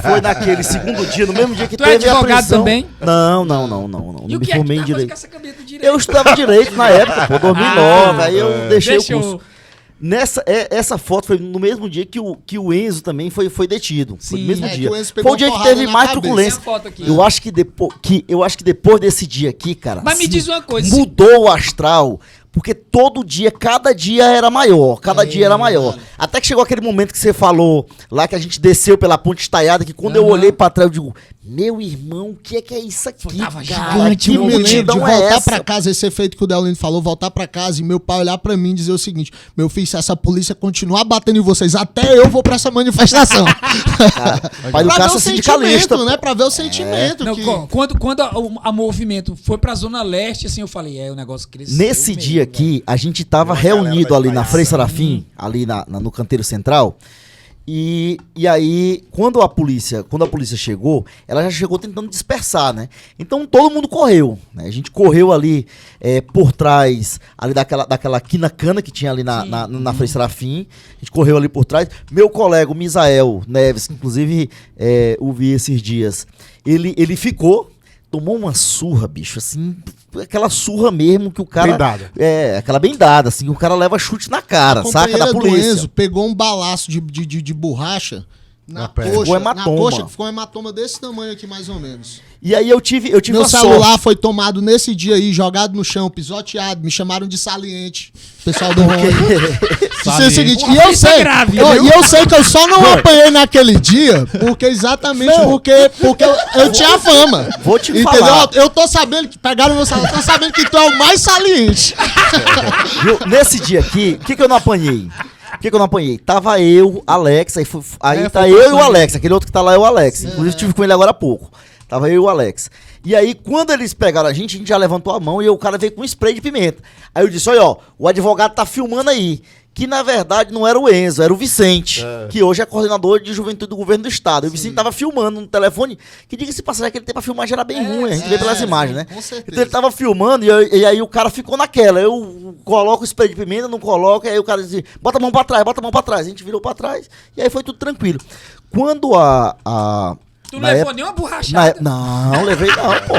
foi naquele segundo dia, no mesmo dia que tu teve é a advogado prisão. Também? Não. E Não o me que é formei que em tá direito. com essa cabeça de direito? Eu estudava direito na época, pô, 2009, aí eu deixei o curso. Essa foto foi no mesmo dia que o Enzo também foi detido. Foi no mesmo dia. Foi o dia que teve mais truculência. Eu acho que depois desse dia aqui, cara, mas me diz uma coisa, mudou o astral. Porque todo dia, cada dia era maior. Até que chegou aquele momento que você falou, lá que a gente desceu pela ponte estaiada, que quando eu olhei pra trás, eu digo, meu irmão, o que é isso aqui? Tava cara? gigante, Que Eu me lembro de multidão é voltar essa? pra casa, esse efeito que o Delino falou, voltar pra casa e meu pai olhar pra mim e dizer o seguinte, meu filho, se essa polícia continuar batendo em vocês, até eu vou pra essa manifestação. Pai do Pra ver Cássio o sindicalista. sentimento, né? Pra ver o sentimento. não, que... quando a movimento foi pra Zona Leste, assim, eu falei, o negócio cresceu. Nesse dia aqui, a gente tava reunido ali na Frei Serafim, ali no canteiro central. E aí, quando a polícia chegou, ela já chegou tentando dispersar, né? Então todo mundo correu, né? A gente correu ali por trás, ali daquela quina-cana que tinha ali na Frei Serafim. A gente correu ali por trás. Meu colega, o Misael Neves, que inclusive o vi esses dias, ele ficou, tomou uma surra, bicho, assim, aquela surra mesmo que o cara... Bem dada. Aquela bem dada, assim, o cara leva chute na cara, saca, da polícia. Enzo pegou um balaço de borracha Na perna. coxa, Ficou na hematoma. coxa, ficou um hematoma desse tamanho aqui, mais ou menos. E aí eu tive Meu a celular sorte. foi tomado nesse dia aí, jogado no chão, pisoteado. Me chamaram de saliente. Pessoal do Rony. Isso é o seguinte, Uma e eu ofensa sei, grave, e viu? eu sei que eu só não apanhei naquele dia, porque exatamente porque eu tinha fama. Vou te Entendeu? falar. Eu tô sabendo que pegaram meu celular, eu tô sabendo que tu é o mais saliente. Viu? Nesse dia aqui, o que eu não apanhei? Por que eu não apanhei? Tava eu, Alex, aí tá foi eu e o passando. Alex. Aquele outro que tá lá é o Alex. Inclusive, estive com ele agora há pouco. Tava eu e o Alex. E aí, quando eles pegaram a gente já levantou a mão e o cara veio com um spray de pimenta. Aí eu disse, olha, ó, o advogado tá filmando aí. Que, na verdade, não era o Enzo, era o Vicente. Que hoje é coordenador de juventude do governo do estado. E o Vicente tava filmando no telefone, que diga-se passagem, aquele tempo a filmagem era bem ruim, a gente vê pelas imagens, né? Com certeza. Então ele tava filmando e aí o cara ficou naquela. Eu coloco o spray de pimenta, não coloco, aí o cara disse, bota a mão pra trás, bota a mão pra trás. A gente virou pra trás e aí foi tudo tranquilo. Quando Tu não na levou época- nenhuma borrachada? Não, levei não, pô.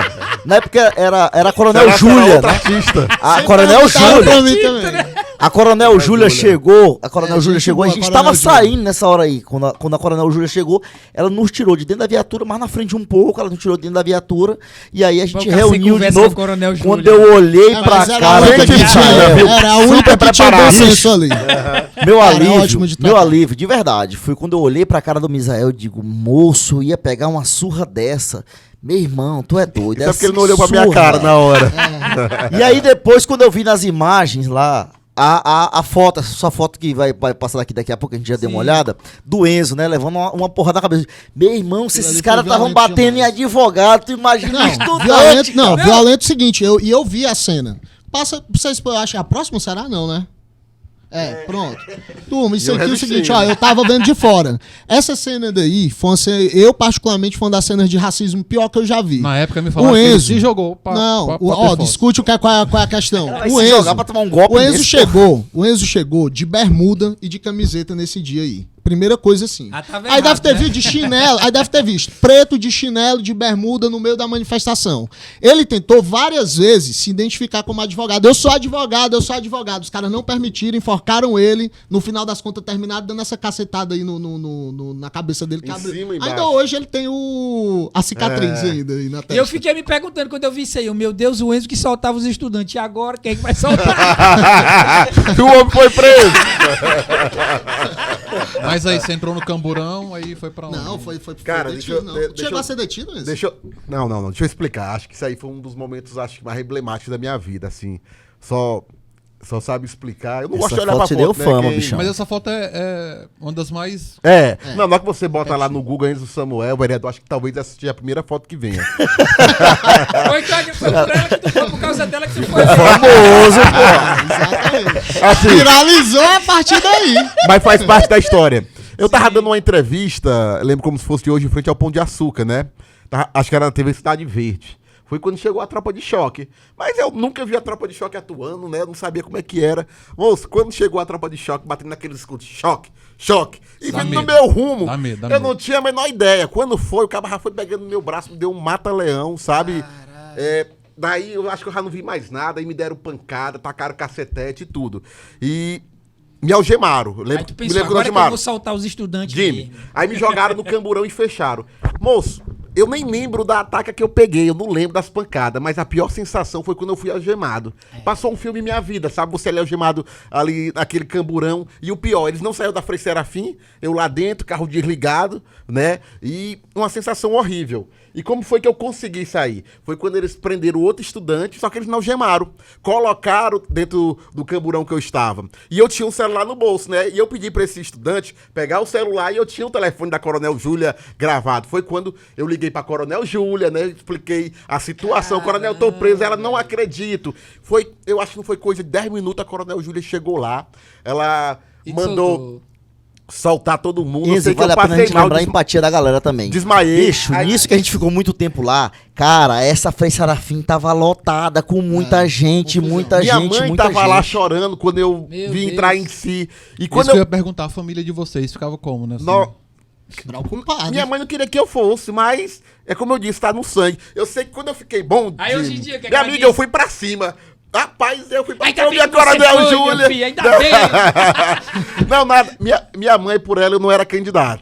Na época era a Coronel Será que era Júlia, outra né? artista. A Sempre Coronel perguntaram Júlia. pra mim também. A Coronel Júlia chegou, a Coronel É, Júlia gente chegou, a boa, gente Coronel tava Júlia. saindo nessa hora aí. Quando a Coronel Júlia chegou, ela nos tirou de dentro da viatura, mas na frente um pouco, ela nos tirou de dentro da viatura. E aí a gente Vamos ficar sem reuniu de conversa com novo. a Coronel Júlia. Quando eu olhei É, pra mas era a cara única do que tinha, Misael, era a única super que tinha bom preparado. senso ali. meu Cara, é alívio, ótimo de meu tratar. alívio, de verdade, foi quando eu olhei pra cara do Misael e digo, moço, eu ia pegar uma surra dessa. Meu irmão, tu é doido. Isso é porque ele assim, não olhou pra minha surra. cara na hora. E aí depois, quando eu vi nas imagens lá, a foto, essa foto que vai passar daqui a pouco, a gente já deu uma olhada, do Enzo, né, levando uma porrada na cabeça. Meu irmão, se Aquilo esses ali caras foi estavam violento batendo em demais. advogado, tu imagina estudante. Violento, não, cara. violento é o seguinte, eu vi a cena. Passa pra vocês, eu acho que a próxima será não, né? Pronto. Turma, isso Eu aqui é o resisti, seguinte, né? ó, eu tava vendo de fora. Essa cena daí, foi uma cena, eu particularmente, foi uma das cenas de racismo pior que eu já vi. Na época me falaram O que ele Enzo. se jogou pra, Não, pra, pra ó, ter foto. discute qual é a questão. Vai O se Enzo, jogar pra tomar um golpe o Enzo desse, chegou de bermuda e de camiseta nesse dia aí. Primeira coisa assim. Tava Aí errado, deve ter né? visto de chinelo, aí deve ter visto preto de chinelo, de bermuda no meio da manifestação. Ele tentou várias vezes se identificar como advogado. Eu sou advogado. Os caras não permitiram, enforcaram ele. No final das contas, terminaram dando essa cacetada aí na cabeça dele. Em cima e Ainda embaixo. hoje ele tem a cicatriz ainda aí na E testa. eu fiquei me perguntando quando eu vi isso aí, meu Deus, o Enzo que soltava os estudantes. E agora, quem é que vai soltar? O homem foi preso. Mas aí você entrou no camburão, aí foi pra onde? Não, foi Cara, detido, deixa eu- não. deixa Chegou eu- a ser detido, Enzo? Deixa eu... Não. Deixa eu explicar. Acho que isso aí foi um dos momentos, acho que mais emblemáticos da minha vida, assim. Só sabe explicar. Eu não Essa gosto de olhar foto pra te foto, deu fama, Quem- bichão. Mas essa foto é uma das mais... Não, na hora que você bota lá no Google Enzo Samuel, vereador, acho que talvez essa seja a primeira foto que venha. Foi por ela que tu foi, por causa dela que tu foi. Famoso, pô. Exatamente. Assim, Viralizou a partir daí. mas faz parte da história. Eu tava dando uma entrevista, eu lembro como se fosse de hoje, em frente ao Pão de Açúcar, né? Acho que era na TV Cidade Verde. Foi quando chegou a Tropa de Choque. Mas eu nunca vi a Tropa de Choque atuando, né? Eu não sabia como é que era. Moço, quando chegou a Tropa de Choque, batendo naqueles escudos, choque, e Dá vindo no medo. meu rumo, Dá medo, dá eu medo. não tinha a menor ideia. Quando foi, o cara já foi pegando no meu braço, me deu um mata-leão, sabe? Daí eu acho que eu já não vi mais nada, aí me deram pancada, tacaram cacetete e tudo. E me algemaram. Aí Lembro, tu me pensou, lembro quando agora que eu algemaram. vou soltar os estudantes Jimmy. mesmo. Aí me jogaram no camburão e fecharam. Moço, eu nem lembro da ataque que eu peguei, eu não lembro das pancadas, mas a pior sensação foi quando eu fui algemado. Passou um filme em minha vida, sabe? Você ali algemado ali naquele camburão. E o pior, eles não saíram da Frei Serafim, eu lá dentro, carro desligado, né? E uma sensação horrível. E como foi que eu consegui sair? Foi quando eles prenderam outro estudante, só que eles não algemaram. Colocaram dentro do camburão que eu estava. E eu tinha um celular no bolso, né? E eu pedi pra esse estudante pegar o celular e eu tinha o telefone da Coronel Júlia gravado. Foi quando eu liguei pra Coronel Júlia, né? Expliquei a situação. Coronel, tô preso. Ela, não acredito. Eu acho que não foi coisa de 10 minutos, a Coronel Júlia chegou lá. Ela E te mandou soltou. soltar todo mundo. Eu Enzo, sei que vale eu a pena a passei gente mal. lembrar a empatia da galera também. Desmaiei. Bicho, Aí- nisso que a gente ficou muito tempo lá, cara, essa Frei Serafim tava lotada com muita gente, muita Minha gente, mãe muita tava gente. lá chorando quando eu Meu vim Deus. entrar em si. E Isso quando que eu eu. ia perguntar, a família de vocês ficava como, né? assim? Preocupado. Minha mãe não queria que eu fosse, mas é como eu disse, tá no sangue. Eu sei que quando eu fiquei bom. Aí hoje em Jimmy, dia, que minha ela amiga, diz- eu fui pra cima. Rapaz, eu fui pra Ainda cima. bem Minha que você Coronel foi, meu Júlia. filho, ainda Não. bem. Não, nada. Minha mãe, por ela, eu não era candidato.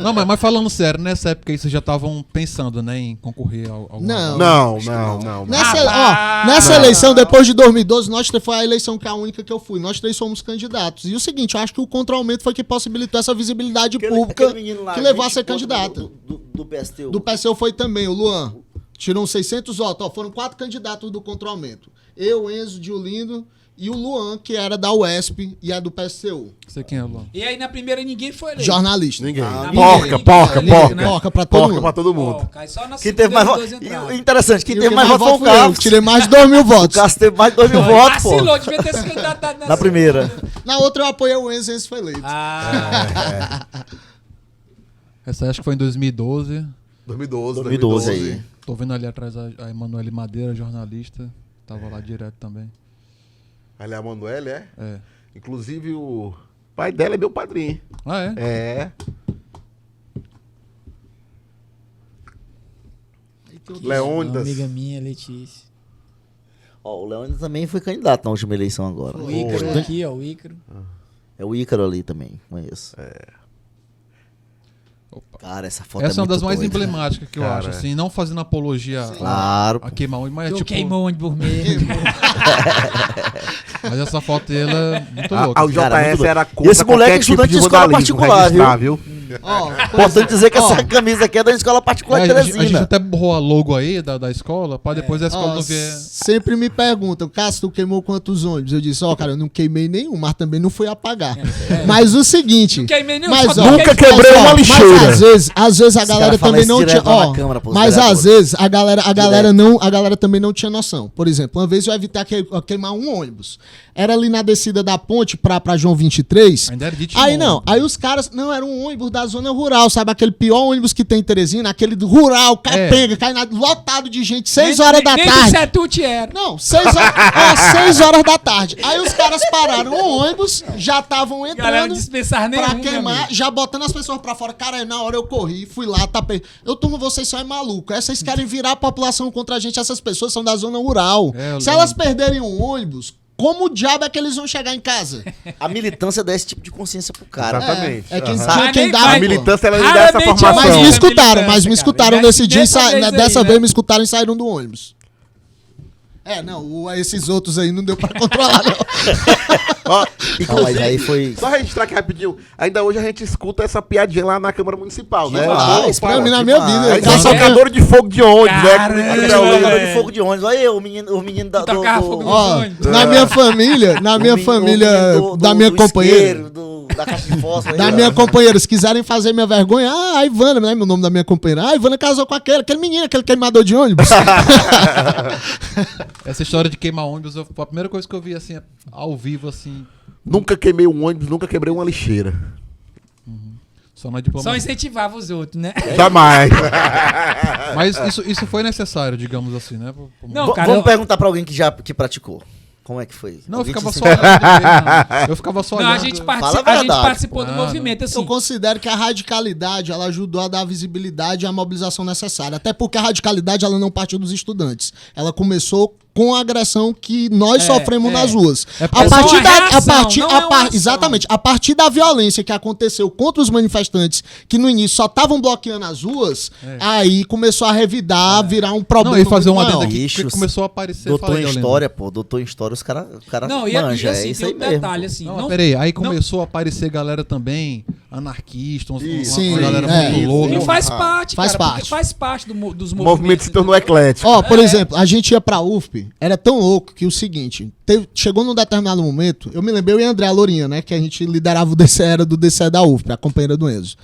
Não, mas falando sério, nessa época aí vocês já estavam pensando, né, em concorrer ao... Não. Nessa eleição, depois de 2012, foi a eleição que é a única que eu fui. Nós 3 somos candidatos. E o seguinte, eu acho que o contra-aumento foi que possibilitou essa visibilidade pública que levou a ser candidata. Do PSTU. Do PSTU foi também, o Luan. Tirou uns 600 votos. Ó, foram 4 candidatos do contra-aumento. Eu, Enzo, Diolindo e o Luan, que era da UESP e é do PSTU. Sei quem é, Luan. E aí na primeira ninguém foi eleito. Jornalista. Ninguém. Ninguém. Porca pra todo mundo. Pra todo mundo. Porca, aí só na Quem teve mais segunda votos. dois entraram. Interessante, quem E o teve mais votos foi o fui eu, Cássio. tirei mais de 2 mil O votos. Cássio teve mais de 2 mil votos, pô. Vacilou, devia ter se candidatado Na primeira. Na outra eu apoiei o Enzo e Enzo foi eleito. Essa acho que foi em 2012. 2012 aí. Tô vendo ali atrás a Emanuele Madeira, jornalista. Tava lá direto também. Ali é a Manoel, é? É. Inclusive o pai dela é meu padrinho. Ah, é? É. Uma Leônidas. amiga minha, Letícia. Ó, o Leônidas também foi candidato na última eleição agora. O Ícaro aqui, ó, o Ícaro. É o Ícaro ali também, conheço. Opa. Cara, essa foto Essa é uma das muito mais doida. emblemáticas que eu Cara, acho, assim, não fazendo apologia Claro. a queimar um, mas Eu tipo, queimou onde por meio. mas essa foto dela é muito louca. A UJS Cara, muito era doido. contra Esse moleque é qualquer tipo estudante de de escola vandalismo, particular, registrar, viu? Ó, Importante dizer que ó, essa camisa aqui é da escola particular de A gente Teresina. até borrou a logo aí da escola, pra depois a escola ó, não ver... sempre me perguntam, Cássio, tu queimou quantos ônibus? Eu disse, ó, cara, eu não queimei nenhum, mas também não fui apagar. Mas o seguinte... Não queimei nenhum, mas, só ó, nunca toquei de quebrei fogo. uma lixeira. Mas às vezes a galera cara falam também isso não tinha... direto lá na Ó, Câmara pros mas vereadores. às vezes a galera também não tinha noção. Por exemplo, uma vez eu evitei queimar um ônibus. Era ali na descida da ponte pra João 23. Ainda era de Aí Timon. não, aí os caras... Não, era um ônibus da zona rural, sabe? Aquele pior ônibus que tem em Teresina, aquele rural, capenga, lotado de gente, 6 horas da Nem tarde. do Setute era. Não, 6 horas, ó, 6 horas da tarde. Aí os caras pararam o ônibus, já estavam Galera entrando dispensar nenhum, pra meu queimar, amigo. já botando as pessoas pra fora. Cara, na hora eu corri, fui lá, tapei. Eu turmo, vocês só é maluco. Vocês querem virar a população contra a gente, essas pessoas são da zona rural. É, Se elas perderem um ônibus, como o diabo é que eles vão chegar em casa? A militância dá esse tipo de consciência pro cara. Exatamente. É quem Aham. tinha quem nem dá. vai, A pô. militância ela dá essa Raramente formação. Mas eu me vi escutaram, militância, escutaram cara. nesse dia, Dessa vez aí, dessa né? vez me escutaram e saíram do ônibus. Não, esses outros aí não deu pra controlar, não. Ó, Não, inclusive, mas aí foi... só registrar aqui rapidinho. Ainda hoje a gente escuta essa piadinha lá na Câmara Municipal, né? Demais, Pra pô, mim, na minha demais. vida. Aí Cara, tem socador de fogo de ônibus, Caramba. né? Aquele jogador de fogo de ônibus. Olha aí, o menino da, Tocava fogo no Ó, ônibus. na minha família, da minha companheira, da caixa de fósforo. da minha companheira, se quiserem fazer minha vergonha, a Ivana, né, meu nome da minha companheira. A Ivana casou com aquele menino, aquele queimador de ônibus. Essa história de queimar ônibus, a primeira coisa que eu vi, assim, ao vivo, assim, Nunca queimei um ônibus, nunca quebrei uma lixeira. só na Só diplomacia. incentivava os outros, né? Jamais. Mas isso foi necessário, digamos assim, né? Não, cara, Vamos perguntar pra alguém que praticou. Como é que foi? Não, eu Alguém ficava te só olhando. Eu ficava só Não, olhando. a gente Fala a a gente verdade. participou do Ah, movimento, assim. Eu considero que a radicalidade, ela ajudou a dar a visibilidade e a mobilização necessária. Até porque a radicalidade, ela não partiu dos estudantes. Ela começou com a agressão que nós sofremos nas ruas. É porque A partir só uma da, a reação, partir, não a é uma par- ação. exatamente, a partir da violência que aconteceu contra os manifestantes, que no início só estavam bloqueando as ruas, aí começou a revidar, virar um problema. Não, e fazer muito uma maior. adenda aqui que Ixi, começou a aparecer. Doutor falei, em eu lembro. história, pô. Doutor em história, os caras Não, e manjam. assim, É isso tem aí um mesmo. detalhe, pô. assim. Não, não- peraí, aí não- começou a aparecer galera também, anarquista, Sim, uma galera é. muito louca. E faz parte, Faz cara, porque parte. faz parte dos O movimento movimentos. se tornou eclético. Ó, por exemplo, a gente ia pra UFP, era tão louco que o seguinte, chegou num determinado momento, eu me lembrei, eu e a André Lourinha, né, que a gente liderava o DCE, era do DCE da UFP, a companheira do Enzo.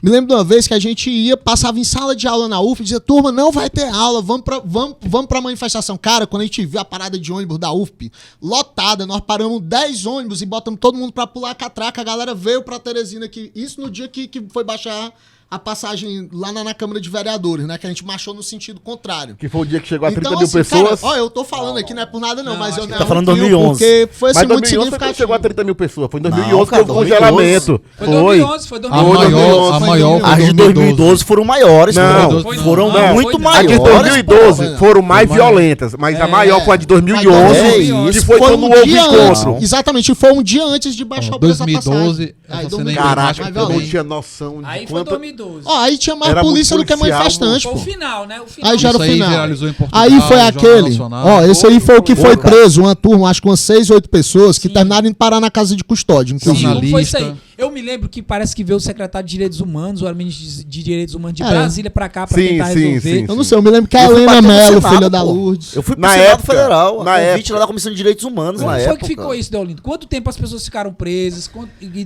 Me lembro de uma vez que a gente passava em sala de aula na UFP e dizia, turma, não vai ter aula, vamos pra manifestação. Cara, quando a gente viu a parada de ônibus da UFP lotada, nós paramos 10 ônibus e botamos todo mundo pra pular a catraca, a galera veio pra Teresina aqui, isso no dia que foi baixar a passagem lá na Câmara de Vereadores, né? Que a gente marchou no sentido contrário. Que foi o dia que chegou a 30 mil assim, pessoas. Cara, ó, eu tô falando aqui, não é por nada não, mas eu acho não que tá falando 2011. porque foi assim, Mas muito 2011 foi quando significativo. chegou a 30 mil pessoas. Foi em 2011 Não, que cara, houve congelamento. Foi 2011, foi A 2011. maior As de 2012 foram maiores, Não, pô. Foram não, muito foi não. A de maiores. 2012 pô. foram mais Foi violentas, mas a maior foi a de 2011, É que isso. foi Foi quando um houve dia antes. encontro. Exatamente, foi um dia antes de baixar o preço da 2012, passagem. essa cena é Caraca, mais eu não violento. tinha noção de Aí foi quanto... 2012. Ó, aí tinha mais Era polícia do muito que policial, manifestante, Foi pô. o final, né? O final. Aí já era o Isso aí final. viralizou em Portugal, Aí foi Jornal aquele. Nacional. Ó, esse aí foi o que foi Foi, cara. preso, uma turma, acho que umas 6, 8 pessoas que Sim. terminaram indo parar na casa de custódia, Sim, inclusive. como foi isso aí? jornalista. Eu me lembro que parece que veio o secretário de Direitos Humanos, ou a ministra de Direitos Humanos de É. Brasília pra cá pra Sim, tentar sim, resolver. sim. Eu não sei, eu me lembro que a Eu fui Helena bater no Mello, Senado, filha da pô. Lourdes. Eu fui pro Na Senado época, Federal, na a convite época. lá da Comissão de Direitos Humanos Como na foi época. que ficou isso, Deolindo? Quanto tempo as pessoas ficaram presas?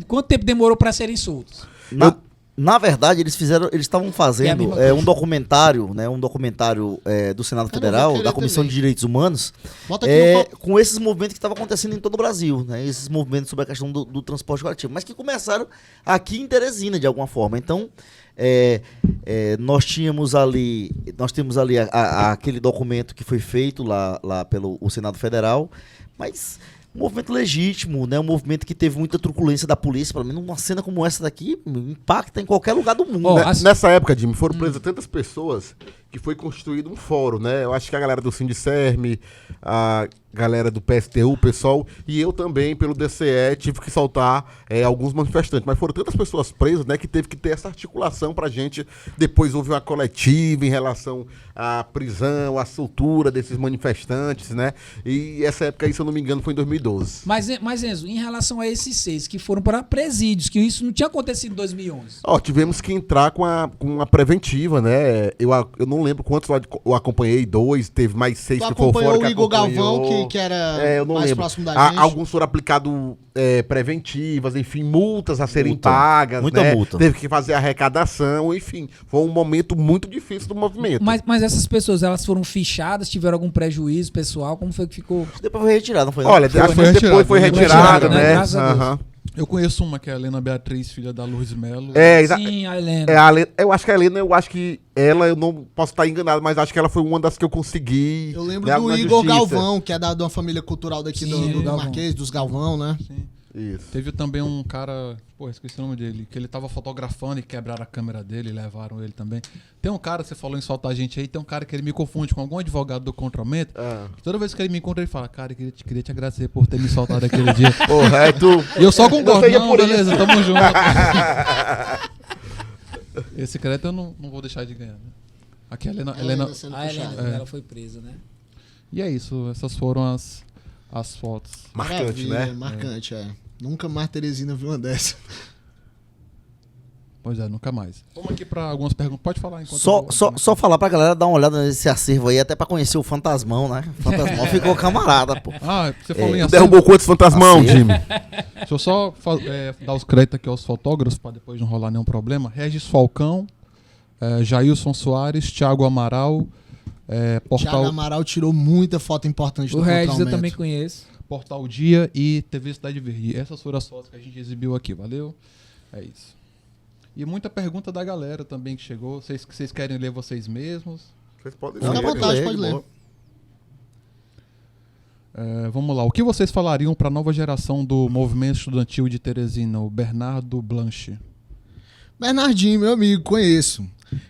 Quanto tempo demorou pra serem soltas? Na verdade, eles estavam É a fazendo mesma coisa. um documentário, né? Um documentário do Senado Eu não Federal, vou querer da Comissão também. de Direitos Humanos, Bota aqui no copo. com esses movimentos que estavam acontecendo em todo o Brasil, né? Esses movimentos sobre a questão do transporte coletivo, mas que começaram aqui em Teresina, de alguma forma. Então, nós temos ali aquele documento que foi feito lá pelo o Senado Federal, mas um movimento legítimo, né? Um movimento que teve muita truculência da polícia. Para mim, uma cena como essa daqui impacta em qualquer lugar do mundo. Ó, né? Nessa época, Jimmy, foram presas tantas pessoas que foi construído um fórum, né? Eu acho que a galera do Sindicerme, a galera do PSTU, o pessoal, e eu também, pelo DCE, tive que soltar alguns manifestantes. Mas foram tantas pessoas presas, né, que teve que ter essa articulação pra gente. Depois houve uma coletiva em relação à prisão, à soltura desses manifestantes, né? E essa época aí, se eu não me engano, foi em 2012. Mas Enzo, em relação a esses 6 que foram para presídios, que isso não tinha acontecido em 2011. Ó, tivemos que entrar com uma preventiva, né? Eu não lembro quantos eu acompanhei, 2, teve mais 6 Tu que foram fora. acompanhou que o Igor acompanhou. Galvão, que era Eu não mais lembro. próximo da gente. Alguns foram aplicados preventivas, enfim, multas a serem Multa. pagas, Muita né? multa. Teve que fazer arrecadação, enfim. Foi um momento muito difícil do movimento. Mas essas pessoas, elas foram fichadas, tiveram algum prejuízo pessoal? Como foi que ficou? Depois foi retirado, não foi? Olha, Foi acho que depois retirado, foi foi retirado, retirado, né? né? Graças a Deus. Aham. Eu conheço uma que é a Helena Beatriz, filha da Lourdes Mello. Sim, a Helena. Eu acho que a Helena, eu não posso estar enganado, mas acho que ela foi uma das que eu consegui. Eu lembro né, do na Igor justiça. Galvão, que é de uma família cultural daqui Sim, do Galvão. Marquês, dos Galvão, né? Sim. Isso. Teve também um cara, esqueci o nome dele, que ele tava fotografando e quebraram a câmera dele e levaram ele também. Tem um cara, você falou em soltar a gente aí, tem um cara que ele me confunde com algum advogado do Contramento. Toda vez que ele me encontra, ele fala, cara, queria te agradecer por ter me soltado aquele dia. Porra, aí tu. E eu só concordo, seja não, por beleza, tamo junto. Esse crédito eu não vou deixar de ganhar. Né? Aqui a Helena. sendo A Helena, puxada. ela foi presa, né? E é isso, essas foram as fotos. Marcante, Maravilha, né? Marcante, é. Nunca mais Teresina viu uma dessa. Pois é, nunca mais. Vamos aqui pra algumas perguntas. Pode falar enquanto Só falar pra galera dar uma olhada nesse acervo aí, até pra conhecer o Fantasmão, né? O Fantasmão ficou camarada, pô. Ah, você falou em Tu acervo. derrubou quantos fantasmão, Acervo. Jimmy? Deixa eu só dar os créditos aqui aos fotógrafos, para depois não rolar nenhum problema. Regis Falcão, Jailson Soares, Thiago Amaral, Thiago Portal, Amaral tirou muita foto importante O do Regis eu Contramento. também conheço. Portal Dia e TV Cidade Verde. Essas foram as fotos que a gente exibiu aqui, valeu? É isso. E muita pergunta da galera também que chegou. Vocês querem ler vocês mesmos? Vocês podem Fica à ler, vontade, viu? pode ler. Boa. Vamos lá. O que vocês falariam para a nova geração do movimento estudantil de Teresina, o Bernardo Blanche? Bernardinho, meu amigo, conheço.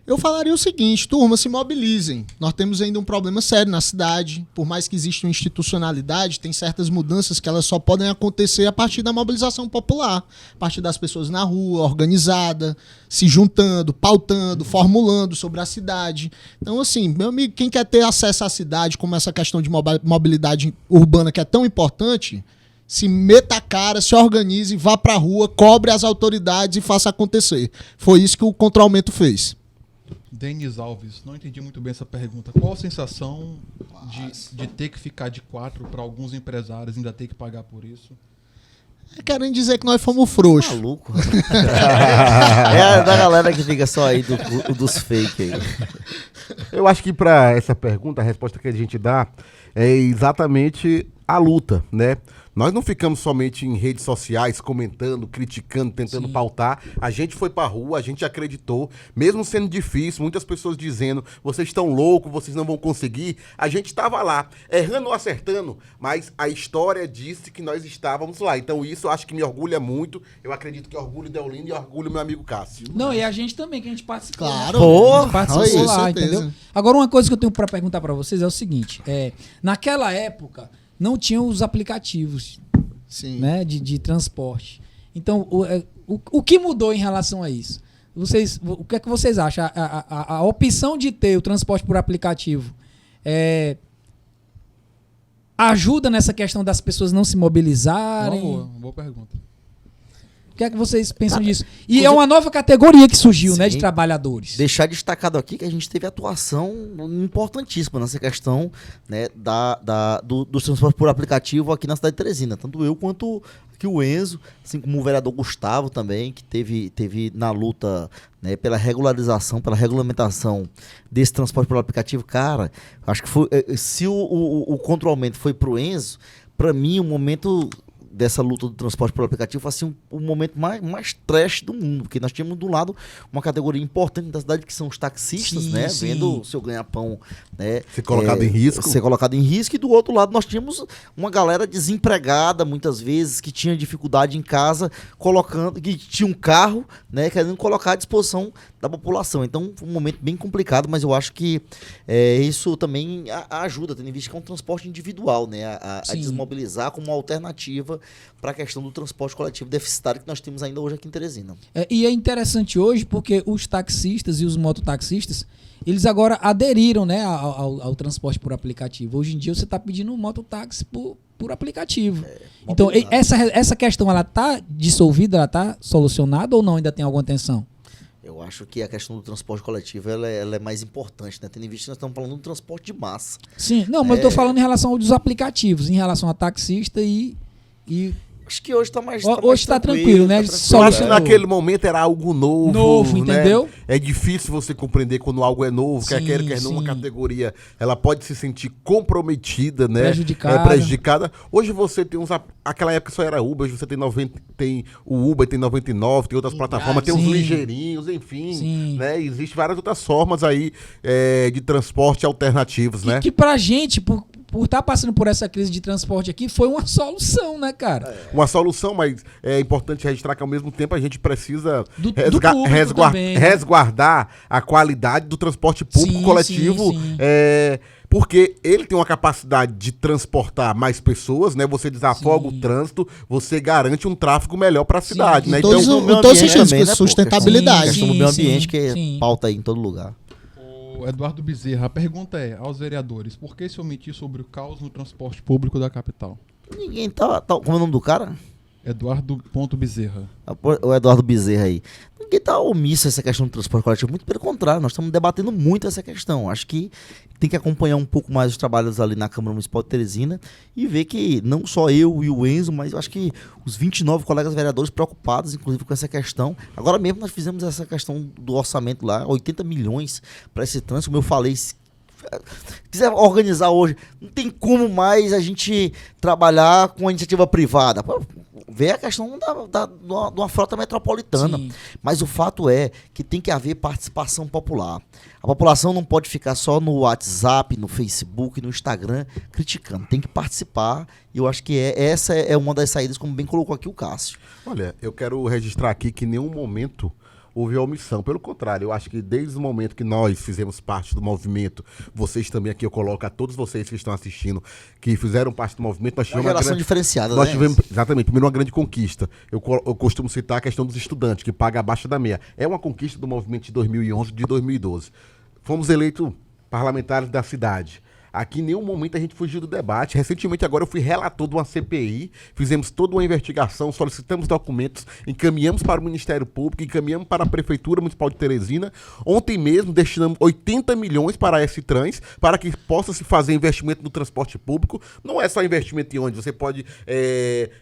Eu falaria o seguinte, turma, se mobilizem. Nós temos ainda um problema sério na cidade. Por mais que exista uma institucionalidade, tem certas mudanças que elas só podem acontecer a partir da mobilização popular. A partir das pessoas na rua, organizada, se juntando, pautando, formulando sobre a cidade. Então, assim, meu amigo, quem quer ter acesso à cidade, como essa questão de mobilidade urbana que é tão importante, se meta a cara, se organize, vá pra rua, cobre as autoridades e faça acontecer. Foi isso que o Contramento fez. Denis Alves, não entendi muito bem essa pergunta. Qual a sensação de ter que ficar de 4 para alguns empresários, ainda ter que pagar por isso? Querem dizer que nós fomos frouxos. Maluco. É da galera que fica só aí dos fake aí. Eu acho que para essa pergunta, a resposta que a gente dá é exatamente a luta, né? Nós não ficamos somente em redes sociais comentando, criticando, tentando pautar. A gente foi pra rua, a gente acreditou, mesmo sendo difícil, muitas pessoas dizendo, vocês estão loucos, vocês não vão conseguir. A gente estava lá, errando ou acertando, mas a história disse que nós estávamos lá. Então isso eu acho que me orgulha muito. Eu acredito que orgulho Deolindo e orgulho meu amigo Cássio. Não, e a gente também, que a gente participou. Claro. Porra, Participou lá, certeza. entendeu? Agora, uma coisa que eu tenho pra perguntar pra vocês é o seguinte: naquela época não tinham os aplicativos, Sim. né, de transporte. Então, o que mudou em relação a isso? O que é que vocês acham? A opção de ter o transporte por aplicativo ajuda nessa questão das pessoas não se mobilizarem? Uma boa pergunta. O que é que vocês pensam disso? E é uma nova categoria que surgiu, né, de trabalhadores. Deixar destacado aqui que a gente teve atuação importantíssima nessa questão, né, do transporte por aplicativo aqui na cidade de Teresina. Tanto eu quanto que o Enzo, assim como o vereador Gustavo também, que teve na luta, né, pela regularização, pela regulamentação desse transporte por aplicativo. Cara, acho que foi, se o controlamento foi pro Enzo, para mim o momento dessa luta do transporte por aplicativo foi assim, o momento mais trash do mundo, porque nós tínhamos do lado uma categoria importante da cidade que são os taxistas, Sim, né, sim. vendo o seu ganha-pão, né, Ser colocado em risco. ser colocado em risco, e do outro lado nós tínhamos uma galera desempregada muitas vezes, que tinha dificuldade em casa, que tinha um carro, né, querendo colocar à disposição da população. Então foi um momento bem complicado, mas eu acho que isso também ajuda, tendo em vista que é um transporte individual, né, a Sim. desmobilizar como uma alternativa para a questão do transporte coletivo deficitário que nós temos ainda hoje aqui em Teresina. E é interessante hoje porque os taxistas e os mototaxistas, eles agora aderiram, né, ao transporte por aplicativo. Hoje em dia você está pedindo um mototáxi por aplicativo. Então, essa questão, ela está dissolvida, ela está solucionada ou não? Ainda tem alguma tensão? Eu acho que a questão do transporte coletivo ela é mais importante, né? Tendo em vista que nós estamos falando de um transporte de massa. Sim, não, mas eu estou falando em relação aos aplicativos, em relação a taxista e Acho que hoje está mais Hoje tá tranquilo, né? Eu acho que Solucionou. naquele momento era algo novo. Novo, né? entendeu? É difícil você compreender quando algo é novo, Sim, quer numa sim. categoria, ela pode se sentir comprometida, né? Prejudicada. Prejudicada. Hoje você tem aquela época só era Uber, hoje você tem o Uber, tem 99, tem outras plataformas, tem os Sim. ligeirinhos, enfim, Sim. né? Existem várias outras formas aí de transporte alternativos, né? que pra gente, por estar passando por essa crise de transporte aqui, foi uma solução, né, cara? Uma solução, mas é importante registrar que ao mesmo tempo a gente precisa Do público também, né? resguardar a qualidade do transporte público Sim, coletivo, sim, sim. porque ele tem uma capacidade de transportar mais pessoas, né? Você desafoga Sim. o trânsito, você garante um tráfego melhor para a cidade, né? Em todos Então, os- em todos os sentidos, também, né, pô? sustentabilidade. Questão do meio Sim, ambiente que sim. pauta aí em todo lugar. O Eduardo Bezerra, a pergunta é aos vereadores, por que se omitir sobre o caos no transporte público da capital? Ninguém tá. Como é o nome do cara? Eduardo.Bezerra. O Eduardo Bezerra aí. Ninguém tá omisso a essa questão do transporte coletivo. Muito pelo contrário, nós estamos debatendo muito essa questão. Acho que tem que acompanhar um pouco mais os trabalhos ali na Câmara Municipal de Teresina e ver que não só eu e o Enzo, mas eu acho que os 29 colegas vereadores preocupados, inclusive, com essa questão. Agora mesmo nós fizemos essa questão do orçamento lá, 80 milhões para esse trânsito, como eu falei. Se quiser organizar hoje, não tem como mais a gente trabalhar com a iniciativa privada. Pô, vê a questão de uma frota metropolitana. Sim. Mas o fato é que tem que haver participação popular. A população não pode ficar só no WhatsApp, no Facebook, no Instagram, criticando. Tem que participar. E eu acho que essa é uma das saídas, como bem colocou aqui o Cássio. olha, eu quero registrar aqui que em nenhum momento houve omissão. Pelo contrário, eu acho que desde o momento que nós fizemos parte do movimento, vocês também aqui, eu coloco a todos vocês que estão assistindo, que fizeram parte do movimento, nós Uma tivemos geração grande... diferenciada, Nós né? tivemos, exatamente, primeiro uma grande conquista. Eu costumo citar a questão dos estudantes, que paga abaixo da meia. É uma conquista do movimento de 2011, de 2012. Fomos eleitos parlamentares da cidade. Aqui em nenhum momento a gente fugiu do debate. Recentemente agora eu fui relator de uma CPI, fizemos toda uma investigação, solicitamos documentos, encaminhamos para o Ministério Público, encaminhamos para a Prefeitura Municipal de Teresina. Ontem mesmo destinamos 80 milhões para a S-Trans, para que possa se fazer investimento no transporte público. Não é só investimento em onde você pode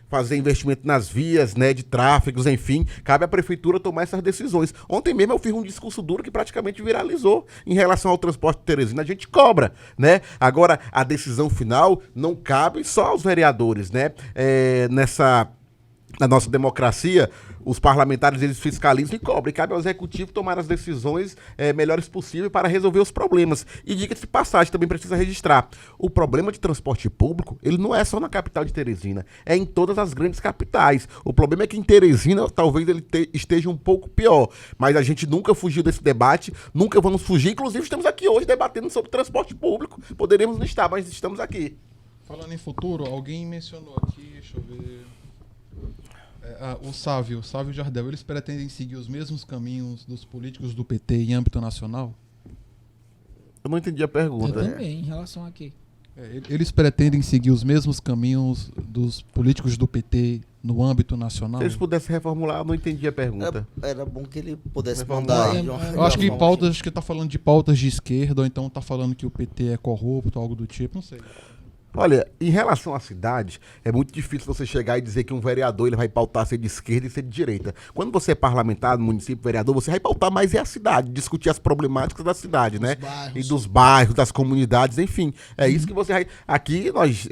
fazer investimento nas vias, né, de tráfegos, enfim. Cabe à Prefeitura tomar essas decisões. Ontem mesmo eu fiz um discurso duro que praticamente viralizou em relação ao transporte de Teresina. A gente cobra, né? Agora, a decisão final não cabe só aos vereadores, né? Na nossa democracia, os parlamentares, eles fiscalizam e cobram. E cabe ao executivo tomar as decisões melhores possíveis para resolver os problemas. E diga-se de passagem, também precisa registrar. O problema de transporte público, ele não é só na capital de Teresina, é em todas as grandes capitais. O problema é que em Teresina, talvez ele esteja um pouco pior. Mas a gente nunca fugiu desse debate, nunca vamos fugir. Inclusive, estamos aqui hoje debatendo sobre transporte público. Poderíamos não estar, mas estamos aqui. Falando em futuro, alguém mencionou aqui, deixa eu ver... o Sávio Jardel, eles pretendem seguir os mesmos caminhos dos políticos do PT em âmbito nacional? Eu não entendi a pergunta. Eu também, em relação a quê? Eles pretendem seguir os mesmos caminhos dos políticos do PT no âmbito nacional? Se eles pudessem reformular, eu não entendi a pergunta. Era bom que ele pudesse Reformular. mandar. Eu acho que pautas, acho que tá falando de pautas de esquerda, ou então tá falando que o PT é corrupto, algo do tipo, não sei. Olha, em relação à cidade, é muito difícil você chegar e dizer que um vereador ele vai pautar ser de esquerda e ser de direita. Quando você é parlamentar no município, vereador, você vai pautar mais a cidade, discutir as problemáticas da cidade, né? E dos bairros, das comunidades, enfim. É isso que você vai... Aqui nós...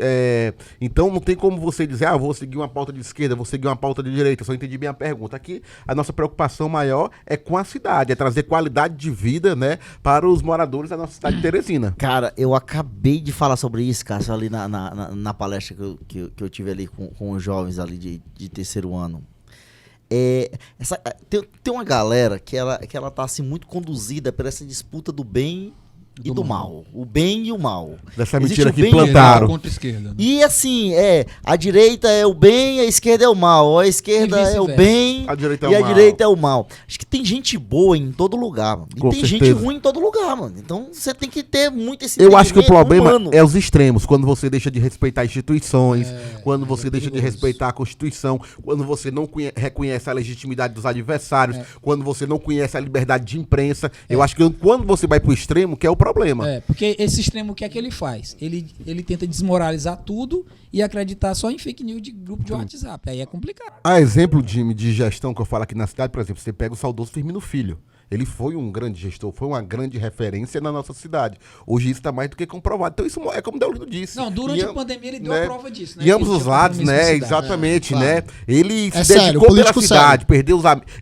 Então não tem como você dizer, vou seguir uma pauta de esquerda, vou seguir uma pauta de direita. Eu só entendi bem a pergunta. Aqui a nossa preocupação maior é com a cidade, é trazer qualidade de vida, né, para os moradores da nossa cidade de Teresina. Cara, eu acabei de falar sobre isso, Cássio, ali na palestra que eu tive ali com os jovens ali de terceiro ano. Tem uma galera que ela tá assim muito conduzida por essa disputa do bem e do mal. O bem e o mal. Dessa Existe mentira o que bem plantaram. Contra a esquerda, né? E assim, a direita é o bem, a esquerda é o mal. A esquerda é o bem A direita é e o a mal. direita é o mal. Acho que tem gente boa em todo lugar, mano. E Com tem certeza. gente ruim em todo lugar, mano. Então você tem que ter muito esse Eu acho que o entendimento problema humano. é os extremos, quando você deixa de respeitar instituições, quando você deixa de respeitar a Constituição, quando você não reconhece a legitimidade dos adversários, quando você não conhece a liberdade de imprensa. Eu acho que quando você vai pro extremo, que é o problema. Porque esse extremo, o que é que ele faz? Ele tenta desmoralizar tudo e acreditar só em fake news de grupo de WhatsApp. Aí é complicado. A exemplo de gestão que eu falo aqui na cidade, por exemplo, você pega o saudoso Firmino Filho. Ele foi um grande gestor, foi uma grande referência na nossa cidade. Hoje isso está mais do que comprovado. Então isso é como o Deolino disse. Não, durante a pandemia ele deu a prova disso, né? Em ambos Que ele os tinha lados, compromisso né? com a cidade. Exatamente, claro. né? Ele É se sério, dedicou pela político cidade,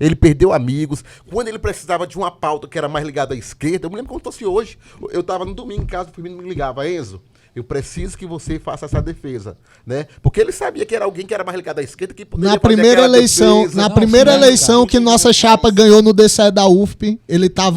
ele perdeu amigos. Quando ele precisava de uma pauta que era mais ligada à esquerda, eu me lembro como fosse hoje. Eu estava no domingo em casa, o Firmino me ligava, Enzo, eu preciso que você faça essa defesa, né? Porque ele sabia que era alguém que era mais ligado à esquerda que poderia Na fazer primeira aquela eleição, defesa. na Não, primeira sim, eleição cara. que nossa chapa ganhou no DCE da UFP,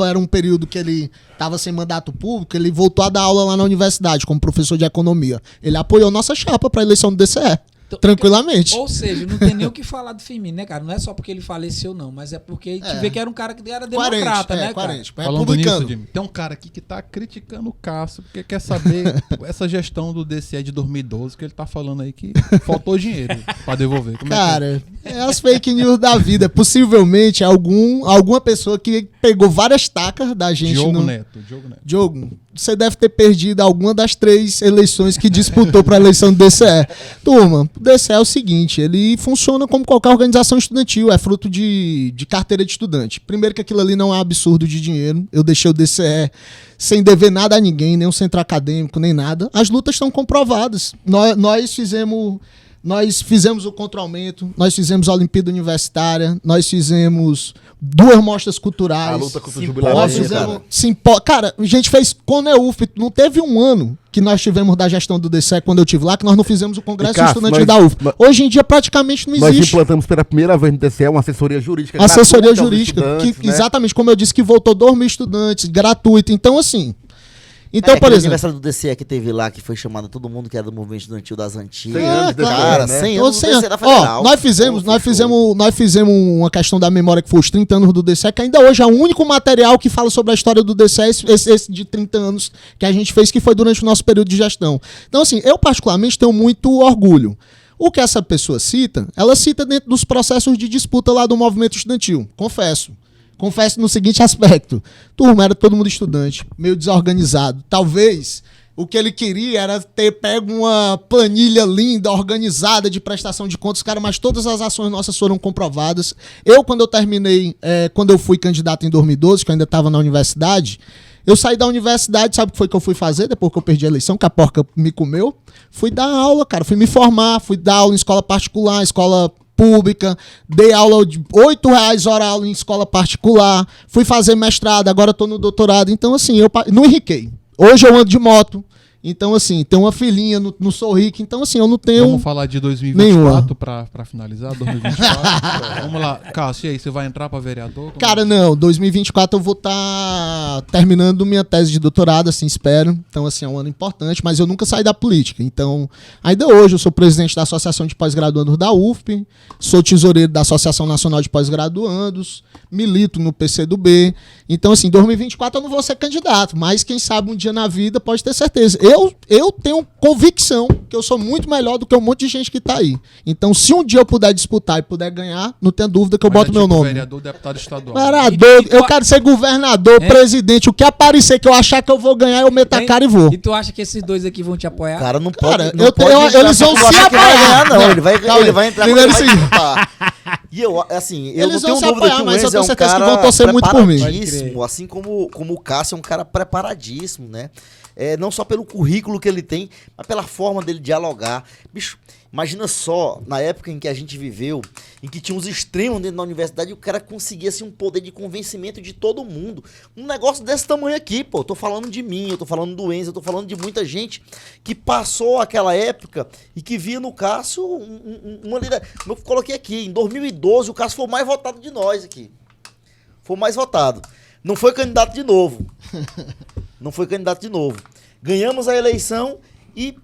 era um período que ele estava sem mandato público, ele voltou a dar aula lá na universidade como professor de economia. Ele apoiou nossa chapa para a eleição do DCE. Tranquilamente. Ou seja, não tem nem o que falar do Firmino, né, cara? Não é só porque ele faleceu, não, mas é porque a gente vê que era um cara que era democrata, né, cara? Coerente, Falando republicano. nisso, Jimmy, tem um cara aqui que tá criticando o Cássio, porque quer saber essa gestão do DCE de 2012, que ele tá falando aí que faltou dinheiro pra devolver. Como Cara, é as fake news da vida. Possivelmente alguma pessoa que pegou várias tacas da gente Diogo no... Neto. Diogo, você deve ter perdido alguma das 3 eleições que disputou para a eleição do DCE. Turma, o DCE é o seguinte, ele funciona como qualquer organização estudantil, é fruto de carteira de estudante. Primeiro que aquilo ali não é um absurdo de dinheiro, eu deixei o DCE sem dever nada a ninguém, nem um centro acadêmico, nem nada. As lutas estão comprovadas. Nós fizemos o contra-aumento, nós fizemos a Olimpíada Universitária, nós fizemos 2 mostras culturais. A luta contra o Simpósio, jubilado. Nós fizemos Cara, a gente fez CONEUF. Não teve um ano que nós tivemos da gestão do DCE quando eu estive lá que nós não fizemos o Congresso Cássio, Estudantil nós- da UF. nós- Hoje em dia praticamente não Nós existe. implantamos pela primeira vez no DCE uma assessoria jurídica. Assessoria gratuita aos jurídica, estudantes, que, né? exatamente como eu disse, que voltou 2.000 estudantes, gratuito. Então, assim. Então, por aquele exemplo. aniversário do DCE que teve lá, que foi chamado todo mundo que era do movimento estudantil das antigas. 100 anos de cara, DCE, né? 100 Todos anos do 100 DCE da Ó, Federal. nós fizemos uma questão da memória que foi os 30 anos do DCE, que ainda hoje é o único material que fala sobre a história do DCE, esse de 30 anos que a gente fez, que foi durante o nosso período de gestão. Então, assim, eu particularmente tenho muito orgulho. O que essa pessoa cita, ela cita dentro dos processos de disputa lá do movimento estudantil, confesso. Confesso no seguinte aspecto. Turma, era todo mundo estudante, meio desorganizado. Talvez o que ele queria era ter pego uma planilha linda, organizada de prestação de contas, cara, mas todas as ações nossas foram comprovadas. Quando eu terminei, quando eu fui candidato em 2012, que eu ainda estava na universidade, Eu saí da universidade, sabe o que foi que eu fui fazer depois que eu perdi a eleição, que a porca me comeu? Fui dar aula, cara. Fui me formar, fui dar aula em escola particular, escola pública, dei aula de R$8 hora aula em escola particular, fui fazer mestrado, agora tô no doutorado. Então, assim, eu não enriquei. Hoje eu ando de moto. Então, assim, tenho uma filhinha, não sou rico. Então, assim, eu não tenho. Vamos falar de 2024 pra finalizar, 2024. Vamos lá. Cássio, e aí, você vai entrar pra vereador? Cara, não, 2024 eu vou estar terminando minha tese de doutorado, assim, espero. Então, assim, é um ano importante, mas eu nunca saí da política. Então, ainda hoje eu sou presidente da Associação de Pós-Graduandos da UFP, sou tesoureiro da Associação Nacional de Pós-Graduandos, milito no PCdoB. Então, assim, 2024 eu não vou ser candidato, mas quem sabe um dia na vida pode ter certeza. Eu tenho convicção que eu sou muito melhor do que um monte de gente que tá aí. Então, se um dia eu puder disputar e puder ganhar, não tenho dúvida que eu boto meu nome. Vereador, deputado estadual. Vereador, eu quero ser governador, presidente. O que aparecer que eu achar que eu vou ganhar, eu meto a cara e vou. E tu acha que esses dois aqui vão te apoiar? Cara, não Cara, pode. eles vão se apoiar. Não, ele vai entrar Primeiro ele vai sim. disputar. E eu, assim, eu Eles não vão tenho se dúvida apoiar, que o mas eu Enzo é tenho um certeza que cara vão torcer muito por mim. preparadíssimo, assim como o Cássio é um cara preparadíssimo, né? Não só pelo currículo que ele tem, mas pela forma dele dialogar. Bicho, imagina só, na época em que a gente viveu, em que tinha uns extremos dentro da universidade, e o cara conseguia assim, um poder de convencimento de todo mundo. Um negócio desse tamanho aqui, pô. Eu tô falando de mim, eu tô falando do Enzo, eu tô falando de muita gente que passou aquela época e que via no Cássio uma liderança. Como eu coloquei aqui, em 2012 o Cássio foi o mais votado de nós aqui. Foi o mais votado. Não foi candidato de novo. Não foi candidato de novo. Ganhamos a eleição e,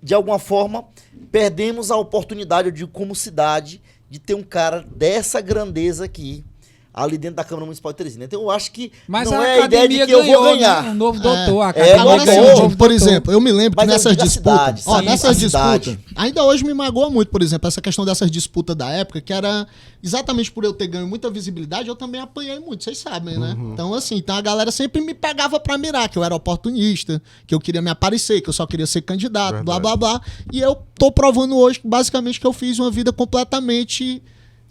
de alguma forma, perdemos a oportunidade, eu digo, como cidade, de ter um cara dessa grandeza aqui, ali dentro da Câmara Municipal de Teresina. Então eu acho que mas não a é a ideia de que academia eu vou ganhou, ganhar. né? Um novo doutor. A Agora ganhou. sim, novo por doutor. exemplo, eu me lembro que Mas eu nessas digo a disputas. cidade, Nessas a cidade. disputas. Ainda hoje me magoa muito, por exemplo, essa questão dessas disputas da época, que era exatamente por eu ter ganho muita visibilidade, eu também apanhei muito, vocês sabem, né? Então, assim, então a galera sempre me pegava pra mirar, que eu era oportunista, que eu queria me aparecer, que eu só queria ser candidato, blá, blá, blá. E eu tô provando hoje, basicamente, que eu fiz uma vida completamente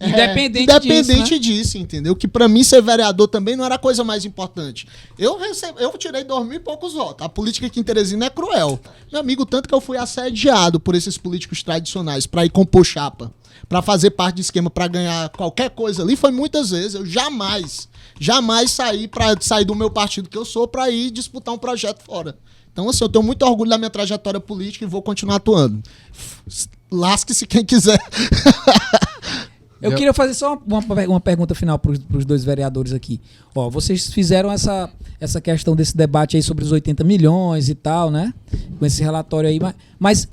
independente disso, entendeu? Que pra mim ser vereador também não era a coisa mais importante. Eu tirei 2.000 e poucos votos. A política aqui em Teresina é cruel. Meu amigo, tanto que eu fui assediado por esses políticos tradicionais pra ir compor chapa, pra fazer parte do esquema, pra ganhar qualquer coisa ali, foi muitas vezes. Eu jamais saí do meu partido que eu sou pra ir disputar um projeto fora. Então, assim, eu tenho muito orgulho da minha trajetória política e vou continuar atuando. Lasque-se quem quiser. Eu queria fazer só uma pergunta final para os dois vereadores aqui. Ó, vocês fizeram essa questão desse debate aí sobre os 80 milhões e tal, né? Com esse relatório aí. Mas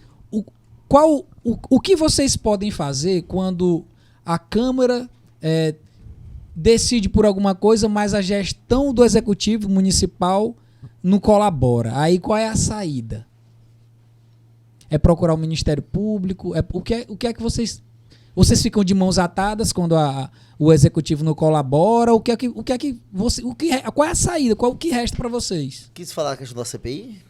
o que vocês podem fazer quando a Câmara decide por alguma coisa, mas a gestão do Executivo Municipal não colabora? Aí qual é a saída? É procurar o Ministério Público? O que é que vocês ficam de mãos atadas quando o executivo não colabora? Qual é a saída? O que resta para vocês? Quis falar a questão da CPI?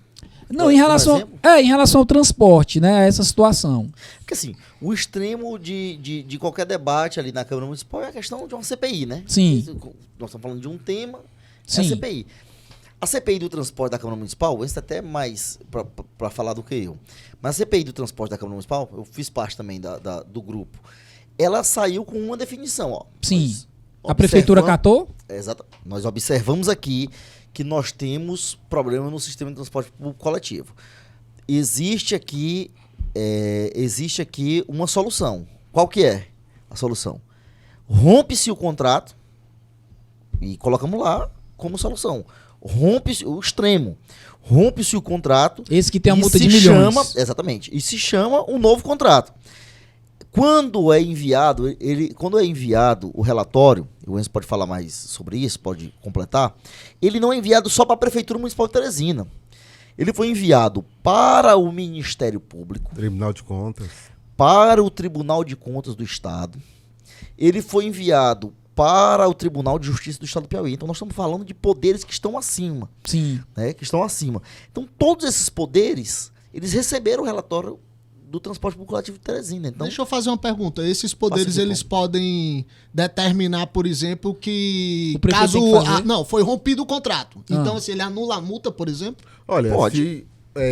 Não, em relação ao transporte, né? Essa situação. Porque assim, o extremo de qualquer debate ali na Câmara Municipal é a questão de uma CPI, né? Sim. Nós estamos falando de um tema, Sim. é a CPI. A CPI do transporte da Câmara Municipal, esse é até mais para falar do que eu. Mas a CPI do transporte da Câmara Municipal, eu fiz parte também do grupo, ela saiu com uma definição, ó. Sim. A prefeitura catou? Exato. Nós observamos aqui que nós temos problema no sistema de transporte público coletivo. Existe aqui uma solução. Qual que é a solução? Rompe-se o contrato e colocamos lá como solução. Rompe-se o extremo. Rompe-se o contrato. Esse que tem a multa de milhões. Exatamente. E se chama um novo contrato. Quando é enviado o relatório, o Enzo pode falar mais sobre isso, pode completar, ele não é enviado só para a Prefeitura Municipal de Teresina. Ele foi enviado para o Ministério Público. Tribunal de Contas. Para o Tribunal de Contas do Estado. Ele foi enviado para o Tribunal de Justiça do Estado do Piauí. Então nós estamos falando de poderes que estão acima. Sim. Né, que estão acima. Então todos esses poderes, eles receberam o relatório do transporte público coletivo de Teresina. Então, deixa eu fazer uma pergunta. Esses poderes, eles podem determinar, por exemplo, que O prefeito caso... tem que fazer? não, foi rompido o contrato. Então, se ele anula a multa, por exemplo... Olha, Pode. se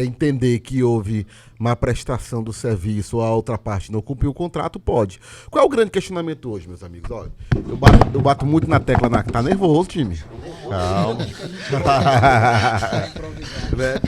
entender que houve má prestação do serviço ou a outra parte não cumpriu o contrato, pode. Qual é o grande questionamento hoje, meus amigos? Olha, eu bato muito na tecla Tá nervoso, time? Calma. Né?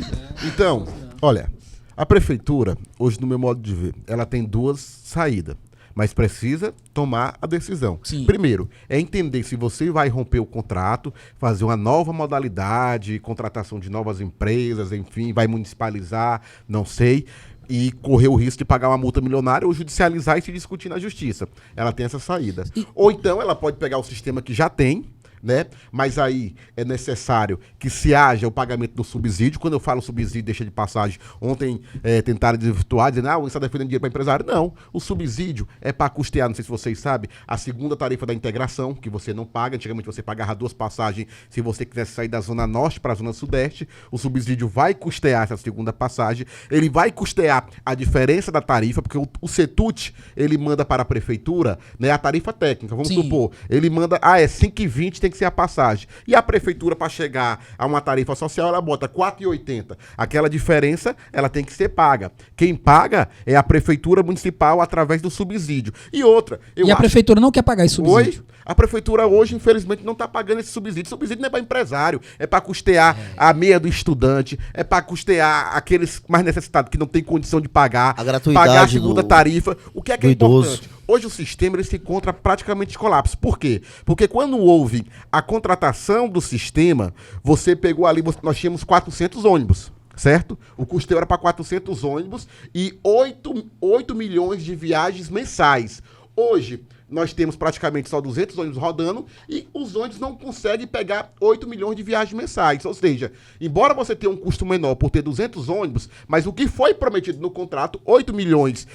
Então, olha, a prefeitura, hoje, no meu modo de ver, ela tem duas saídas. Mas precisa tomar a decisão. Sim. Primeiro, é entender se você vai romper o contrato, fazer uma nova modalidade, contratação de novas empresas, enfim, vai municipalizar, não sei, e correr o risco de pagar uma multa milionária ou judicializar e se discutir na justiça. Ela tem essa saída. Ou então ela pode pegar o sistema que já tem, né? Mas aí é necessário que se haja o pagamento do subsídio. Quando eu falo subsídio, deixa de passagem. Ontem tentaram desvirtuar, dizendo, você está defendendo dinheiro para empresário. Não, o subsídio é para custear, não sei se vocês sabem, a segunda tarifa da integração, que você não paga. Antigamente você pagava 2 passagens se você quisesse sair da Zona Norte para a Zona Sudeste. O subsídio vai custear essa segunda passagem. Ele vai custear a diferença da tarifa, porque o CETUT, ele manda para a prefeitura, né, a tarifa técnica. Vamos supor, ele manda, é 5,20, tem que ser a passagem. E a prefeitura, para chegar a uma tarifa social, ela bota 4,80. Aquela diferença, ela tem que ser paga. Quem paga é a prefeitura municipal através do subsídio. E outra... a prefeitura não quer pagar esse subsídio? Hoje, a prefeitura hoje, infelizmente, não está pagando esse subsídio. Subsídio não é para empresário, é para custear a meia do estudante, é para custear aqueles mais necessitados que não têm condição de pagar, a gratuidade pagar a segunda tarifa. O que é idoso. importante? Hoje o sistema ele se encontra praticamente de colapso. Por quê? Porque quando houve a contratação do sistema, você pegou ali, nós tínhamos 400 ônibus, certo? O custeio era para 400 ônibus e 8 milhões de viagens mensais. Hoje, nós temos praticamente só 200 ônibus rodando e os ônibus não conseguem pegar 8 milhões de viagens mensais. Ou seja, embora você tenha um custo menor por ter 200 ônibus, mas o que foi prometido no contrato, 8 milhões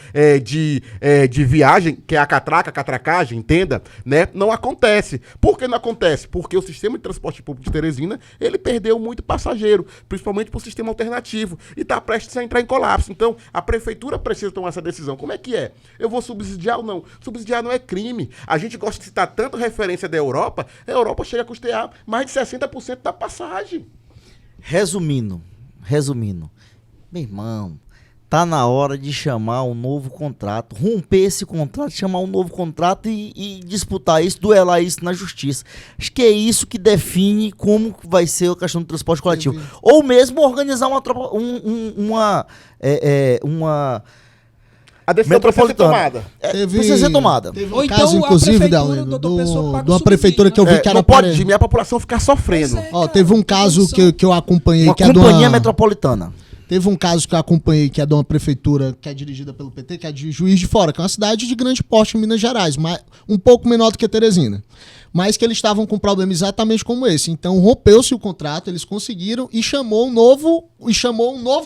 de viagem, que é a catracagem, entenda, né, não acontece. Por que não acontece? Porque o sistema de transporte público de Teresina, ele perdeu muito passageiro, principalmente para o sistema alternativo, e está prestes a entrar em colapso. Então, a prefeitura precisa tomar essa decisão. Como é que é? Eu vou subsidiar ou não? Subsidiar não é crime. A gente gosta de citar tanto referência da Europa, a Europa chega a custear mais de 60% da passagem. Resumindo, meu irmão, tá na hora de chamar um novo contrato, romper esse contrato, chamar um novo contrato e disputar isso, duelar isso na justiça. Acho que é isso que define como vai ser a questão do transporte coletivo. Ou mesmo organizar uma A decisão precisa ser tomada. Precisa ser tomada. Teve Ou um então caso, a inclusive, prefeitura, Deolindo, doutor Pessoa, paga de o uma prefeitura que eu vi que era... Não pode, Jimmy, a população ficar sofrendo. Pois é. Ó, teve um caso que eu acompanhei, Uma que é de companhia uma... metropolitana. Teve um caso que eu acompanhei, que é de uma prefeitura que é dirigida pelo PT, que é de Juiz de Fora, que é uma cidade de grande porte em Minas Gerais, mas um pouco menor do que Teresina. Mas que eles estavam com um problema exatamente como esse. Então rompeu-se o contrato, eles conseguiram e chamou um novo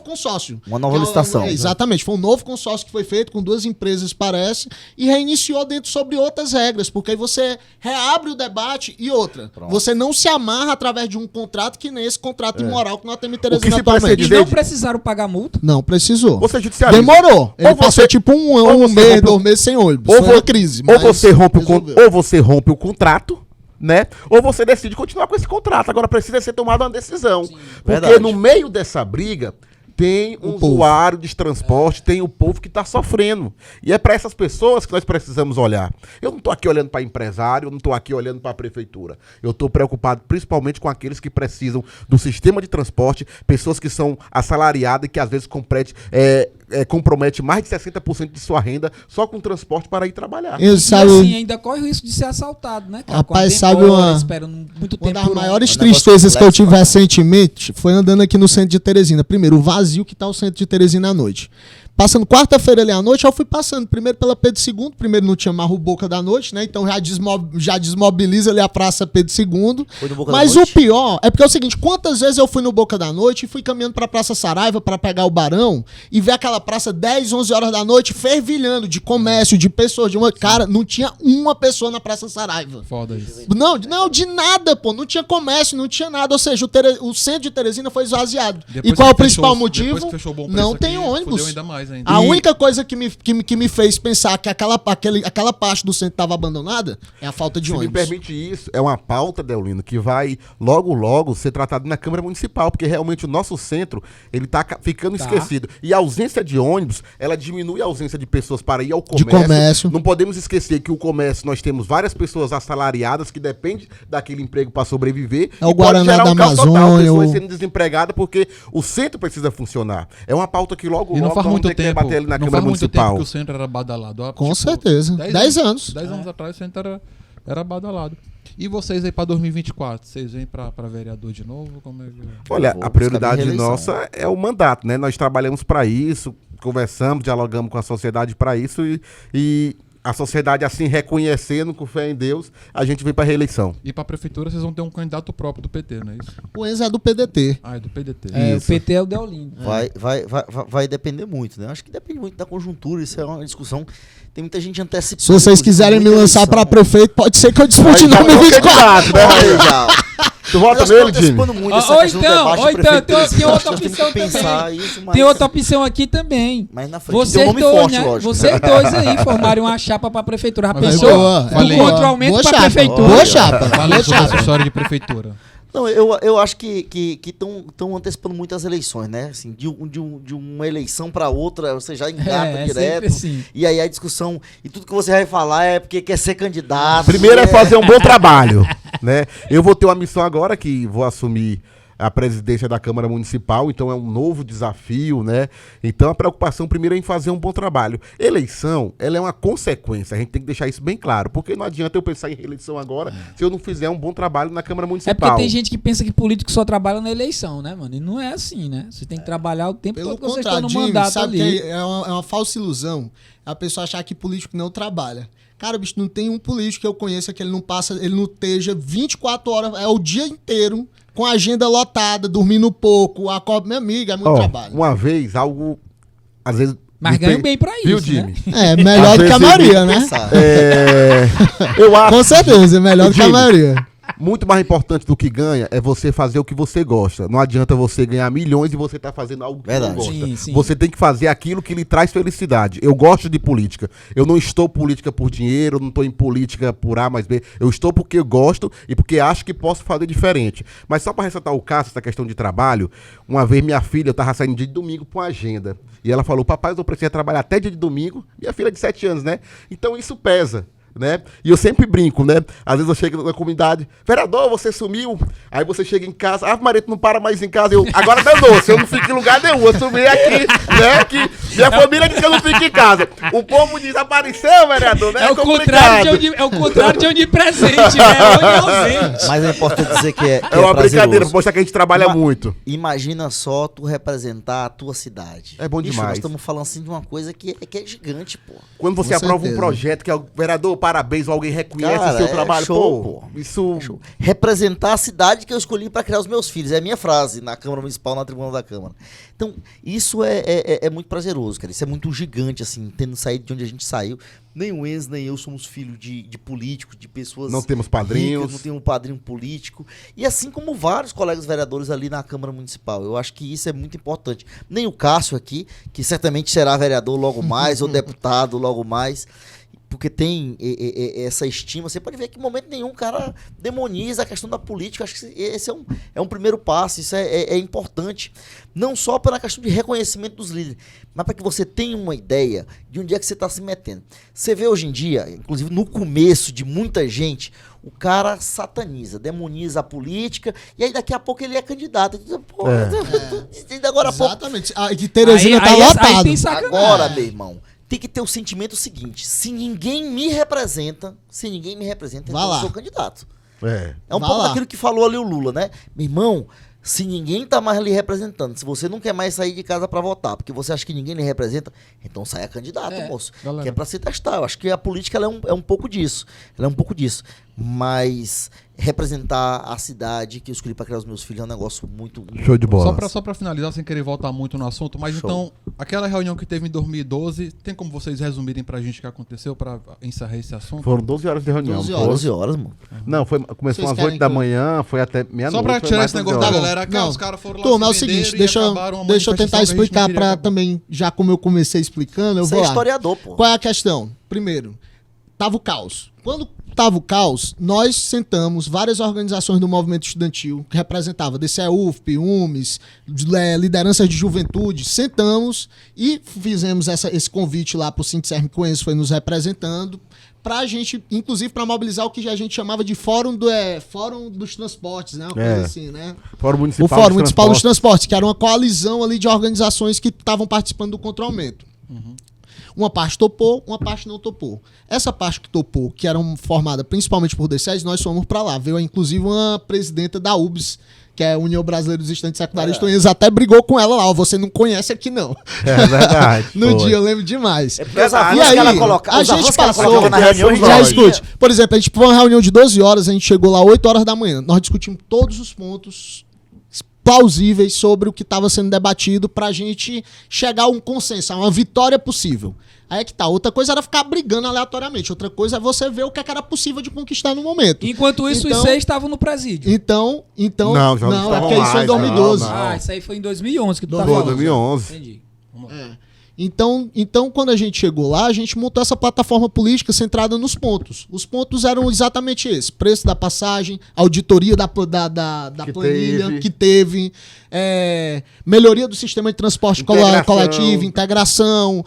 consórcio. Uma nova licitação. Exatamente, foi um novo consórcio que foi feito com 2 empresas, parece, e reiniciou dentro sobre outras regras, porque aí você reabre o debate e outra. Pronto. Você não se amarra através de um contrato que nem esse contrato imoral que nós temos em Teresina se atualmente. parece E não precisaram pagar multa? Não precisou. Você judicializa. Demorou. Ele Ou passou você- tipo ou um você mês, rompe- 2 meses sem ônibus. Ou Foi uma vo- crise. Ou mas você rompe resolveu. ou você rompe o contrato, né? Ou você decide continuar com esse contrato. Agora precisa ser tomada uma decisão. Porque Verdade. no meio dessa briga tem um povo. usuário de transporte, tem o povo que está sofrendo. E é para essas pessoas que nós precisamos olhar. Eu não estou aqui olhando para empresário, eu não estou aqui olhando para a prefeitura. Eu estou preocupado principalmente com aqueles que precisam do sistema de transporte, pessoas que são assalariadas e que às vezes compromete mais de 60% de sua renda só com transporte para ir trabalhar. Eu, E sabe, assim, ainda corre o risco de ser assaltado, né, cara? Rapaz, Com a sabe demora, uma- esperando muito uma tempo das por maiores um negócio tristezas que eu tive complexo, recentemente foi andando aqui no centro de Teresina. Primeiro, o vazio que tá o centro de Teresina à noite. Passando quarta-feira ali à noite, eu fui passando primeiro pela Pedro II, primeiro não tinha Marro Boca da Noite, né? Então já desmobiliza ali a Praça Pedro II. Foi no Boca da Mas Noite? o pior é porque é o seguinte, quantas vezes eu fui no Boca da Noite e fui caminhando pra Praça Saraiva pra pegar o Barão e ver aquela praça 10, 11 horas da noite fervilhando de comércio, de pessoas, Cara, não tinha uma pessoa na Praça Saraiva. Foda isso. Não, de nada, pô. Não tinha comércio, não tinha nada. Ou seja, o centro de Teresina foi esvaziado. Depois E qual é o que fechou- principal depois motivo? que fechou o Bom Preço Não aqui, tem ônibus. fudeu ainda mais. mais ainda. A única coisa que me fez pensar que aquela parte do centro estava abandonada é a falta de Se me ônibus. permite isso, é uma pauta, Deolino, que vai logo ser tratada na Câmara Municipal, porque realmente o nosso centro, ele tá ficando esquecido. E a ausência de ônibus, ela diminui a ausência de pessoas para ir ao comércio. Não podemos esquecer que o comércio, nós temos várias pessoas assalariadas que dependem daquele emprego para sobreviver. É o Guaraná da Amazônia. Pessoas sendo desempregadas porque o centro precisa funcionar. É uma pauta que logo não faz muito tempo, bater ali na não Câmara faz muito Municipal. tempo que o centro era badalado. Com certeza. 10 anos. 10 anos atrás o centro era badalado. E vocês aí pra 2024? Vocês vêm pra vereador de novo? Como é que... Olha, a prioridade nossa é o mandato, né? Nós trabalhamos para isso, conversamos, dialogamos com a sociedade para isso e a sociedade assim reconhecendo com fé em Deus, a gente vem para reeleição. E pra prefeitura vocês vão ter um candidato próprio do PT, não é isso? O Enzo é do PDT. Ah, é do PDT. O PT é o Deolindo. Vai depender muito, né? Acho que depende muito da conjuntura, isso é uma discussão. Tem muita gente antecipando. Se vocês quiserem me lançar para prefeito, pode ser que eu dispute em 2024. Tu vota nele, Jimmy? Ou então, tem outra opção também. Tem outra opção aqui também. Mas na frente tem um nome dois, forte, né? lógico. Vocês dois aí formarem uma chapa pra prefeitura. Já Mas pensou? boa, Contra-aumento pra prefeitura. Boa chapa. Fala sobre essa história de prefeitura. Não, eu acho que estão antecipando muito as eleições, né? Assim, de uma eleição para outra, você já engata direto. Assim. E aí a discussão, e tudo que você vai falar é porque quer ser candidato. Primeiro é fazer um bom trabalho, né? Eu vou ter uma missão agora que vou assumir a presidência da Câmara Municipal, então é um novo desafio, né? Então a preocupação primeiro é em fazer um bom trabalho. Eleição, ela é uma consequência, a gente tem que deixar isso bem claro, porque não adianta eu pensar em reeleição agora se eu não fizer um bom trabalho na Câmara Municipal. É porque tem gente que pensa que político só trabalha na eleição, né, mano? E não é assim, né? Você tem que trabalhar o tempo todo que vocês estão no mandato sabe ali. Que é uma falsa ilusão a pessoa achar que político não trabalha. Cara, bicho, não tem um político que eu conheça que ele não esteja 24 horas, é o dia inteiro, com a agenda lotada, dormindo pouco, minha amiga, é muito trabalho. Uma vez, algo, às vezes... Mas ganha bem pra isso, viu, Jimmy? né? É, melhor do que a maioria, né? Eu acho... Com certeza, melhor do que a maioria. Muito mais importante do que ganha é você fazer o que você gosta. Não adianta você ganhar milhões e você tá fazendo algo que não gosta. Sim. Você tem que fazer aquilo que lhe traz felicidade. Eu gosto de política. Eu não estou política por dinheiro, não estou em política por A mais B. Eu estou porque eu gosto e porque acho que posso fazer diferente. Mas só para ressaltar o caso, essa questão de trabalho, uma vez minha filha, eu estava saindo dia de domingo para uma agenda. E ela falou, papai, eu preciso trabalhar até dia de domingo. Minha filha é de 7 anos, né? Então isso pesa. Né? E eu sempre brinco, né? Às vezes eu chego na comunidade, vereador, você sumiu. Aí você chega em casa, Maria, tu não para mais em casa. Agora danou, se eu não fico em lugar nenhum, eu sumi aqui, né? Que minha família diz que eu não fico em casa. O povo desapareceu, vereador, né? É o contrário de onipresente, né? Ausente. Mas é importante dizer que é uma brincadeira, pra mostrar que a gente trabalha muito. Imagina só tu representar a tua cidade. É bom demais. Nós estamos falando assim de uma coisa que é gigante, pô. Quando você aprova um projeto que é o vereador, parabéns, ou alguém reconhece o seu trabalho. Show, pô. Isso... Show. Representar a cidade que eu escolhi para criar os meus filhos. É a minha frase na Câmara Municipal, na tribuna da Câmara. Então, isso é muito prazeroso, cara. Isso é muito gigante, assim, tendo saído de onde a gente saiu. Nem o Enzo, nem eu somos filhos de políticos, de pessoas... Não temos padrinhos. Ricas, não temos um padrinho político. E assim como vários colegas vereadores ali na Câmara Municipal. Eu acho que isso é muito importante. Nem o Cássio aqui, que certamente será vereador logo mais, ou deputado logo mais... Porque tem essa estima. Você pode ver que em momento nenhum o cara demoniza a questão da política. Acho que esse é um primeiro passo. Isso é importante. Não só pela questão de reconhecimento dos líderes, mas para que você tenha uma ideia de onde é que você está se metendo. Você vê hoje em dia, inclusive no começo de muita gente, o cara sataniza, demoniza a política, e aí daqui a pouco ele é candidato. Agora, exatamente. Que Teresina tá lotado. Agora, meu irmão, tem que ter o sentimento seguinte: se ninguém me representa, então eu sou candidato. É um pouco daquilo que falou ali o Lula, né? Meu irmão, se ninguém tá mais lhe representando, se você não quer mais sair de casa para votar, porque você acha que ninguém lhe representa, então saia candidato, moço. Galera. Que é para se testar. Eu acho que a política ela é um pouco disso. Ela é um pouco disso. Mas representar a cidade que eu escolhi para criar os meus filhos é um negócio muito... Show de bola. Só pra finalizar, sem querer voltar muito no assunto, mas Show. então, aquela reunião que teve em 2012, tem como vocês resumirem pra gente o que aconteceu pra encerrar esse assunto? Foram 12 horas de reunião. 12 horas. 12 horas, mano. Não, começou Vocês às querem 8 da que eu- manhã, foi até meia-noite. Só pra foi tirar mais esse 12 negócio da horas. galera, que Não. os caras foram lá Turma, é o se venderam seguinte, e acabaram uma deixa eu tentar manifestação que a gente não explicar queria pra acabar. também, já como eu comecei explicando, eu Você vou é lá. historiador, pô. Qual é a questão? Primeiro, tava o caos. Quando tava o caos, nós sentamos várias organizações do movimento estudantil, que representava DCE, UFP, UMES, lideranças de juventude, sentamos e fizemos esse convite lá pro Sindicerme que o Enzo foi nos representando, pra gente, inclusive pra mobilizar o que a gente chamava de Fórum dos Transportes, né? Uma coisa assim, né? Fórum O Municipal, Fórum Municipal dos Transportes, que era uma coalizão ali de organizações que estavam participando do contra-aumento. Uma parte topou, uma parte não topou. Essa parte que topou, que era formada principalmente por D6, nós fomos para lá. Veio inclusive uma presidenta da UBS, que é a União Brasileira dos Estudantes Secundaristas. O Enzo até brigou com ela lá. Ó, você não conhece aqui, não. É verdade. No foi. dia, eu lembro demais. É porque os E avanços aí, que ela coloca, a os avanços gente que ela passou, colocava na reunião, já escute. Por exemplo, a gente foi uma reunião de 12 horas, a gente chegou lá 8 horas da manhã. Nós discutimos todos os pontos plausíveis sobre o que estava sendo debatido pra gente chegar a um consenso, a uma vitória possível. Aí é que tá. Outra coisa era ficar brigando aleatoriamente. Outra coisa é você ver o que era possível de conquistar no momento. Enquanto isso, Então- os 6 estavam no presídio. Então, Não, já é estavam porque isso foi em lá, 2012. não. Ah, isso aí foi em 2011 que tu tá Foi, falando. 2011. Entendi. Então, quando a gente chegou lá, a gente montou essa plataforma política centrada nos pontos. Os pontos eram exatamente esses: preço da passagem, auditoria da Que planilha teve. que teve, melhoria do sistema de transporte Integração. coletivo, integração,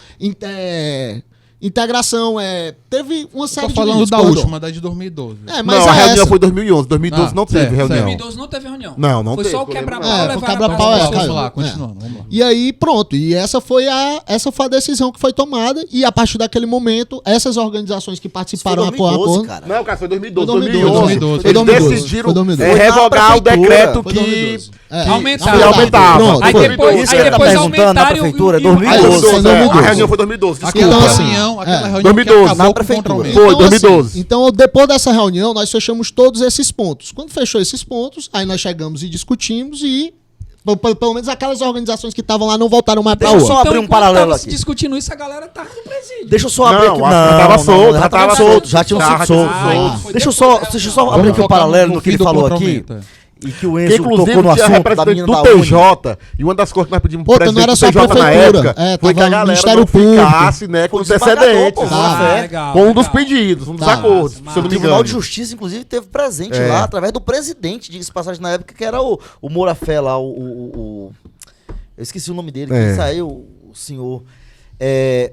teve uma série Tô de falando medidas, da perdão. última, da de 2012. É, mas Não, a é reunião essa. foi em 2011. 2012 Ah, não teve certo, reunião. certo. 2012 não teve reunião. Não, não foi teve, só o eu lembro quebra-pau não. levar Foi a quebra-pau, pauta. caiu. Vamos lá, continuando. Vamos lá. E aí, pronto. E essa foi a decisão que foi tomada. E a partir daquele momento, essas organizações que participaram Isso foi 2012, acordo. cara. Não, cara, foi 2012. Foi 2012. Foi Eles 2012. decidiram Foi 2012. Foi na revogar o prefeitura. decreto Foi que 2012. Aumentava. que aumentava. Pronto, Aí foi. depois, Isso aí que ele tá depois perguntando na aumentaram prefeitura, e- 2012. Foi 2012. A reunião foi 2012. Aquela Então, assim, reunião, aquela reunião 2012, que acabou na com o prefeitura. contra-aumento. Foi, Então, 2012. Então, depois dessa reunião, nós fechamos todos esses pontos. Quando fechou esses pontos, aí nós chegamos e discutimos e pelo menos aquelas organizações que estavam lá não voltaram mais pra Deixa eu outra. só abrir um enquanto paralelo tava se aqui. discutindo isso, a galera tava no presídio. Deixa eu só abrir Não, aqui. acho que já tava solto, já tava solto. Já tinham Já sido tinha soltos. sido soltos. Foi Deixa eu depois só da- abrir aqui um focar paralelo no que fim ele do falou aqui. contra-aumento, E que o Enzo Inclusive, tocou no tinha assunto da representante menina do da Uni. PJ. E uma das coisas que nós pedimos pro Puta, não presidente era do só a PJ na prefeitura. época foi que a Tava o galera Ministério não Público. ficasse com Foi os desembargador, excedentes. pô. Tá. legal, Com um dos legal. pedidos, um dos Tá. acordos, se eu não O me Tribunal engano. de Justiça, inclusive, teve presente É. lá, através do presidente, diga-se de passagem, na época, que era o Morafé lá, eu esqueci o nome dele, É. que saiu, o senhor.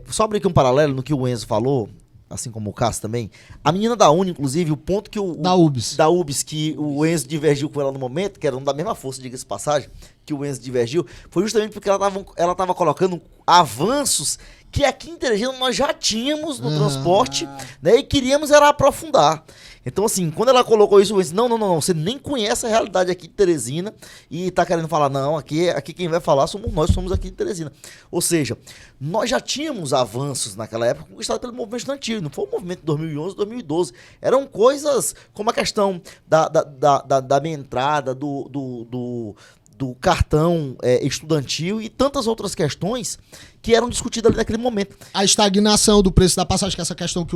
Só abrir aqui um paralelo no que o Enzo falou, assim como o Cássio também. A menina da Uni, inclusive, o ponto que Da UBS. Da UBS, que o Enzo divergiu com ela no momento, que era da mesma força, diga-se de passagem, que o Enzo divergiu, foi justamente porque ela tava colocando avanços que aqui em Teresina nós já tínhamos no transporte, né, e queríamos era aprofundar. Então, assim, quando ela colocou isso, eu disse, não, você nem conhece a realidade aqui de Teresina e tá querendo falar, não, aqui quem vai falar somos nós, somos aqui de Teresina. Ou seja, nós já tínhamos avanços naquela época conquistados pelo movimento estudantil, não foi o movimento de 2011, 2012. Eram coisas como a questão da minha entrada, do cartão estudantil e tantas outras questões que eram discutidas ali naquele momento. A estagnação do preço da passagem, que é essa questão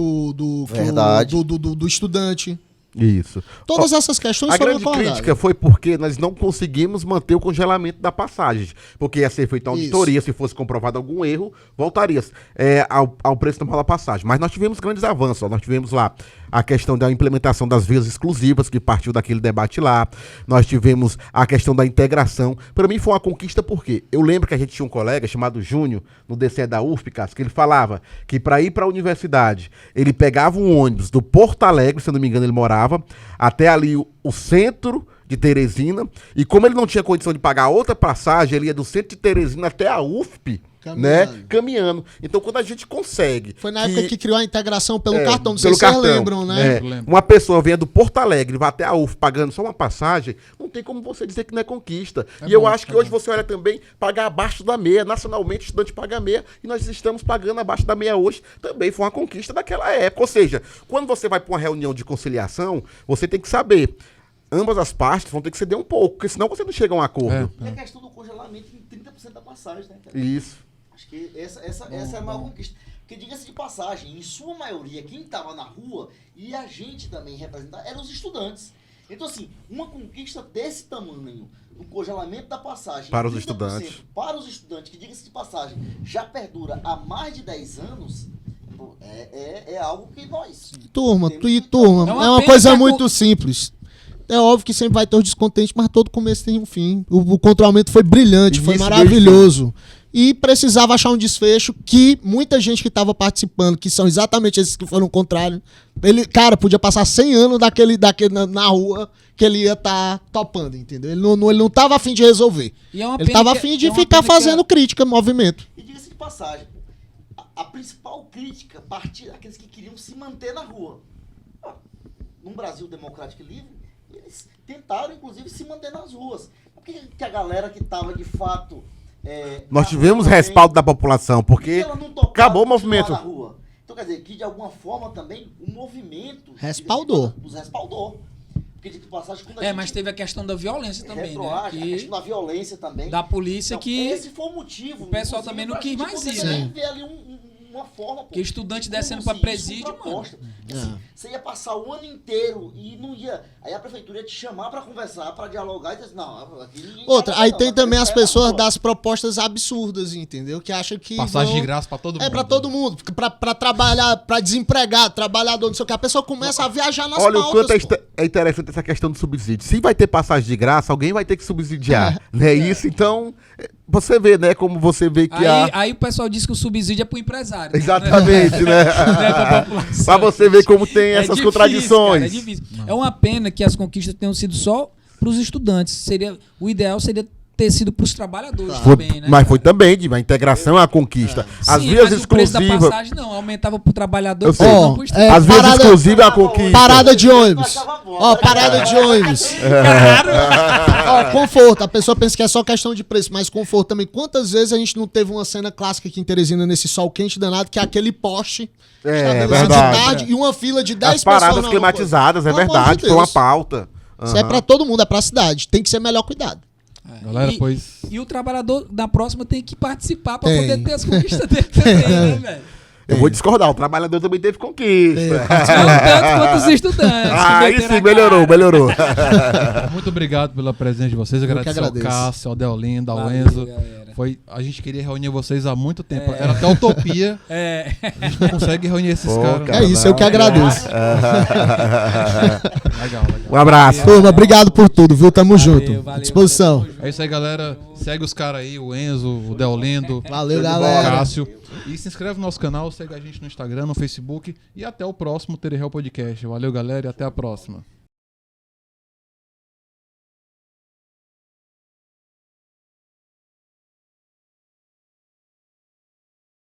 Verdade. do estudante. Isso. Todas essas questões A foram grande acordadas. crítica foi porque nós não conseguimos manter o congelamento da passagem. Porque ia ser feita uma auditoria, se fosse comprovado algum erro, voltaria ao preço normal da passagem. Mas nós tivemos grandes avanços. Ó. Nós tivemos lá a questão da implementação das vias exclusivas, que partiu daquele debate lá. Nós tivemos a questão da integração. Para mim foi uma conquista porque eu lembro que a gente tinha um colega chamado Júnior, no DCE da UFP, Cássio, que ele falava que para ir para a universidade, ele pegava um ônibus do Porto Alegre, se eu não me engano ele morava, até ali o centro de Teresina, e como ele não tinha condição de pagar outra passagem, ele ia do centro de Teresina até a UFP, Caminhando. Então, quando a gente consegue... Foi na época que criou a integração pelo cartão, não sei pelo se vocês cartão, lembram, né? Uma pessoa venha do Porto Alegre, vai até a UF pagando só uma passagem, não tem como você dizer que não é conquista. Eu acho que hoje você olha também, pagar abaixo da meia. Nacionalmente, o estudante paga meia, e nós estamos pagando abaixo da meia hoje. Também foi uma conquista daquela época. Ou seja, quando você vai para uma reunião de conciliação, você tem que saber... Ambas as partes vão ter que ceder um pouco, porque senão você não chega a um acordo. E a questão do congelamento em 30% da passagem, né, cara? Isso. Acho que essa é a maior conquista. Porque, diga-se de passagem, em sua maioria, quem estava na rua e a gente também representar eram os estudantes. Então, assim, uma conquista desse tamanho, o congelamento da passagem... Para os estudantes. Para os estudantes, que, diga-se de passagem, já perdura há mais de 10 anos... É algo que nós... Turma, é uma coisa muito simples. É óbvio que sempre vai ter os descontentes, mas todo começo tem um fim. O controlamento foi brilhante, foi maravilhoso. E precisava achar um desfecho que muita gente que estava participando, que são exatamente esses que foram contrários, ele, cara, podia passar 100 anos daquele na rua que ele ia estar topando, entendeu? Ele não tava a fim de resolver. Ele estava a fim de ficar fazendo crítica, movimento. E diga-se de passagem, a principal crítica partia daqueles que queriam se manter na rua. Num Brasil democrático e livre, eles tentaram, inclusive, se manter nas ruas. Por que a galera que estava, de fato... Nós tivemos respaldo da população, porque acabou o movimento. Na rua? Então, quer dizer, que de alguma forma também o movimento... Nos respaldou. Porque, de passagem, quando mas teve a questão da violência também, né? A questão da violência também. Da polícia então, que... Esse foi o motivo. O pessoal também não quis mais ir, né? Ver ali uma forma... Que estudante descendo para presídio, mano. Você ia passar o ano inteiro e não ia... Aí a prefeitura ia te chamar para conversar, para dialogar e dizer, não, aqui ninguém... Aí tem também as pessoas das propostas absurdas, entendeu? Que acham que... Passagem de graça para todo mundo. Para todo mundo. Para trabalhar, para desempregado, trabalhador, não sei o que. A pessoa começa a viajar nas pautas. Olha o quanto é interessante essa questão do subsídio. Se vai ter passagem de graça, alguém vai ter que subsidiar. Não é isso? Então... Você vê, né? Como você vê que aí o pessoal diz que o subsídio é pro empresário. Exatamente, né? Pra você ver como tem essas difícil, contradições. Cara, é difícil. É uma pena que as conquistas tenham sido só pros estudantes. O ideal seria ter sido pros trabalhadores também, né? Mas foi também, a integração é a conquista. As vias exclusivas... O preço da passagem não, aumentava pro trabalhador. Não pro as vias exclusivas é a conquista. Parada de ônibus. Parada de ônibus. Conforto. A pessoa pensa que é só questão de preço, mas conforto também. Quantas vezes a gente não teve uma cena clássica aqui em Teresina, nesse sol quente danado, que é aquele poste verdade. De tarde e uma fila de 10 pessoas. As paradas climatizadas, é verdade. Foi uma pauta. Isso é pra todo mundo, é pra cidade. Tem que ser melhor cuidado. Galera, e o trabalhor da próxima tem que participar para poder ter as conquistas dele também, né, velho? Eu vou discordar, o trabalhador também teve conquista. Não tanto quanto os estudantes. Aí sim, melhorou. Muito obrigado pela presença de vocês. Agradeço ao Cássio, ao Deolindo, ao Enzo. A gente queria reunir vocês há muito tempo. Era até utopia. A gente não consegue reunir esses caras. É isso, eu que agradeço. Legal. Um abraço. Turma, obrigado por tudo, viu? Tamo junto. À disposição. É isso aí, galera. Segue os caras aí, o Enzo, o Deolindo. Valeu, galera. O Cássio. E se inscreve no nosso canal, segue a gente no Instagram, no Facebook. E até o próximo Tererel Podcast. Valeu, galera, e até a próxima.